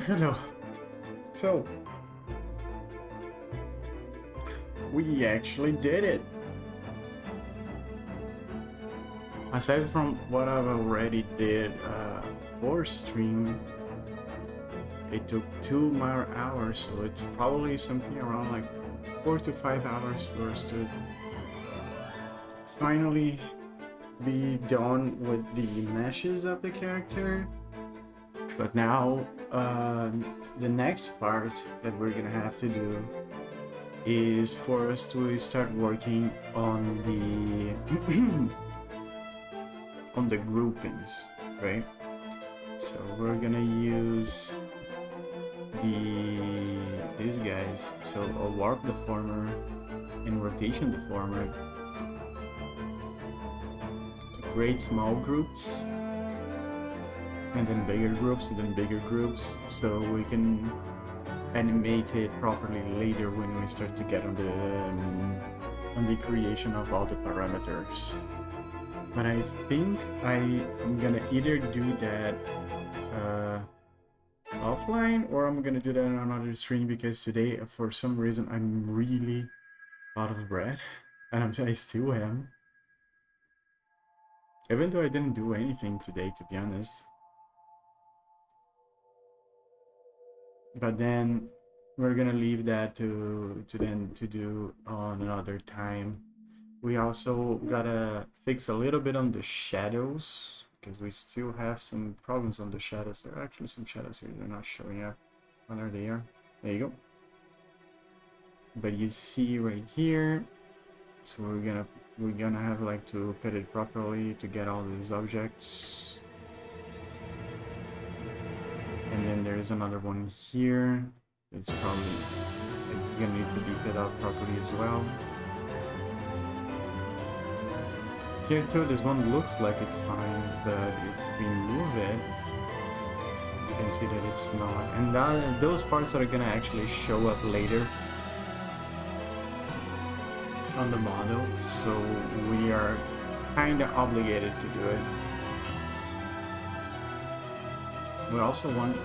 Hello. So, we actually did it. Aside from what I've already did for stream, it took 2 more hours, so it's probably something around like 4 to 5 hours for us to finally be done with the meshes of the character. But now the next part that we're gonna have to do is for us to start working on the on the groupings, right? So we're gonna use these guys, so a warp deformer and rotation deformer to create small groups, and then bigger groups, and then bigger groups, so we can animate it properly later when we start to get on the creation of all the parameters. But I think I'm gonna either do that offline, or I'm gonna do that on another stream, because today for some reason I'm really out of breath, and I still am, even though I didn't do anything today, to be honest. But then we're gonna leave that to do on another time. We also gotta fix a little bit on the shadows, because we still have some problems on the shadows. There are actually some shadows here, they're not showing up. What are they here? There you go. But you see right here, so we're gonna have like to cut it properly to get all these objects. And then there's another one here. It's gonna need to be cut out properly as well. Here too, this one looks like it's fine, but if we move it, you can see that it's not. And those parts are gonna actually show up later on the model, so we are kinda obligated to do it. We also want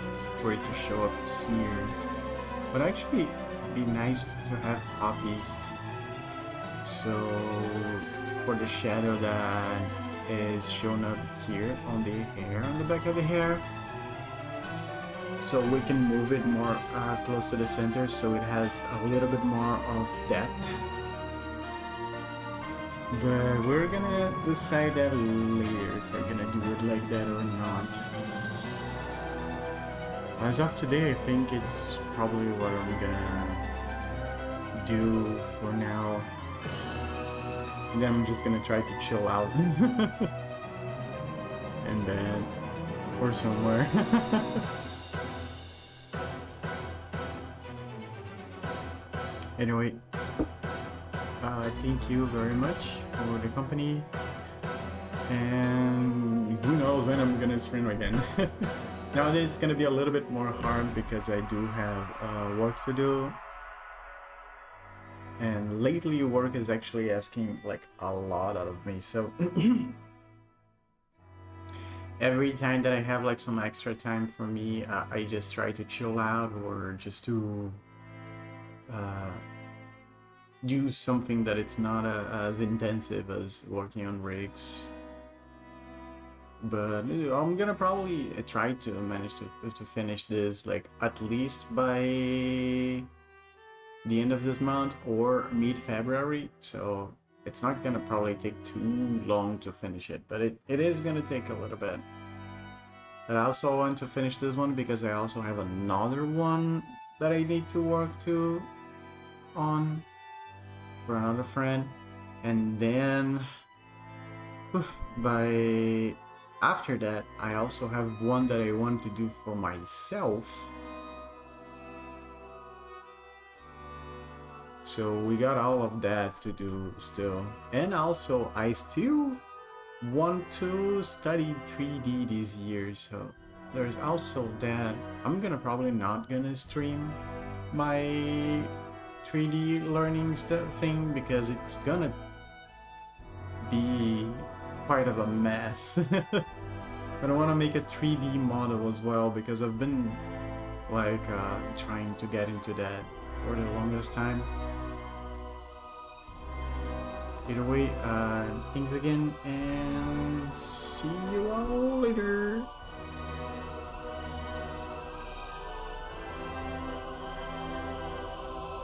for it to show up here, but actually be nice to have copies. So for the shadow that is shown up here on the hair, on the back of the hair, so we can move it more close to the center, so it has a little bit more of depth. But we're gonna decide that later if we're gonna do it like that or not. As of today, I think it's probably what I'm gonna do for now. And then I'm just gonna try to chill out in bed or somewhere. Anyway, thank you very much for the company, and who knows when I'm gonna stream again. Nowadays it's gonna be a little bit more hard because I do have work to do, and lately work is actually asking like a lot out of me, so every time that I have like some extra time for me, I just try to chill out or just to do something that it's not as intensive as working on rigs. But I'm gonna probably try to manage to finish this like at least by the end of this month or mid-February, so it's not gonna probably take too long to finish it, but it is gonna take a little bit. But I also want to finish this one because I also have another one that I need to work on for another friend, and then after that I also have one that I want to do for myself. So we got all of that to do still, and also I still want to study 3D this year, so there's also that. I'm probably not gonna stream my 3D learning thing because it's gonna be quite of a mess. But I want to make a 3D model as well because I've been like trying to get into that for the longest time. Either way, thanks again, and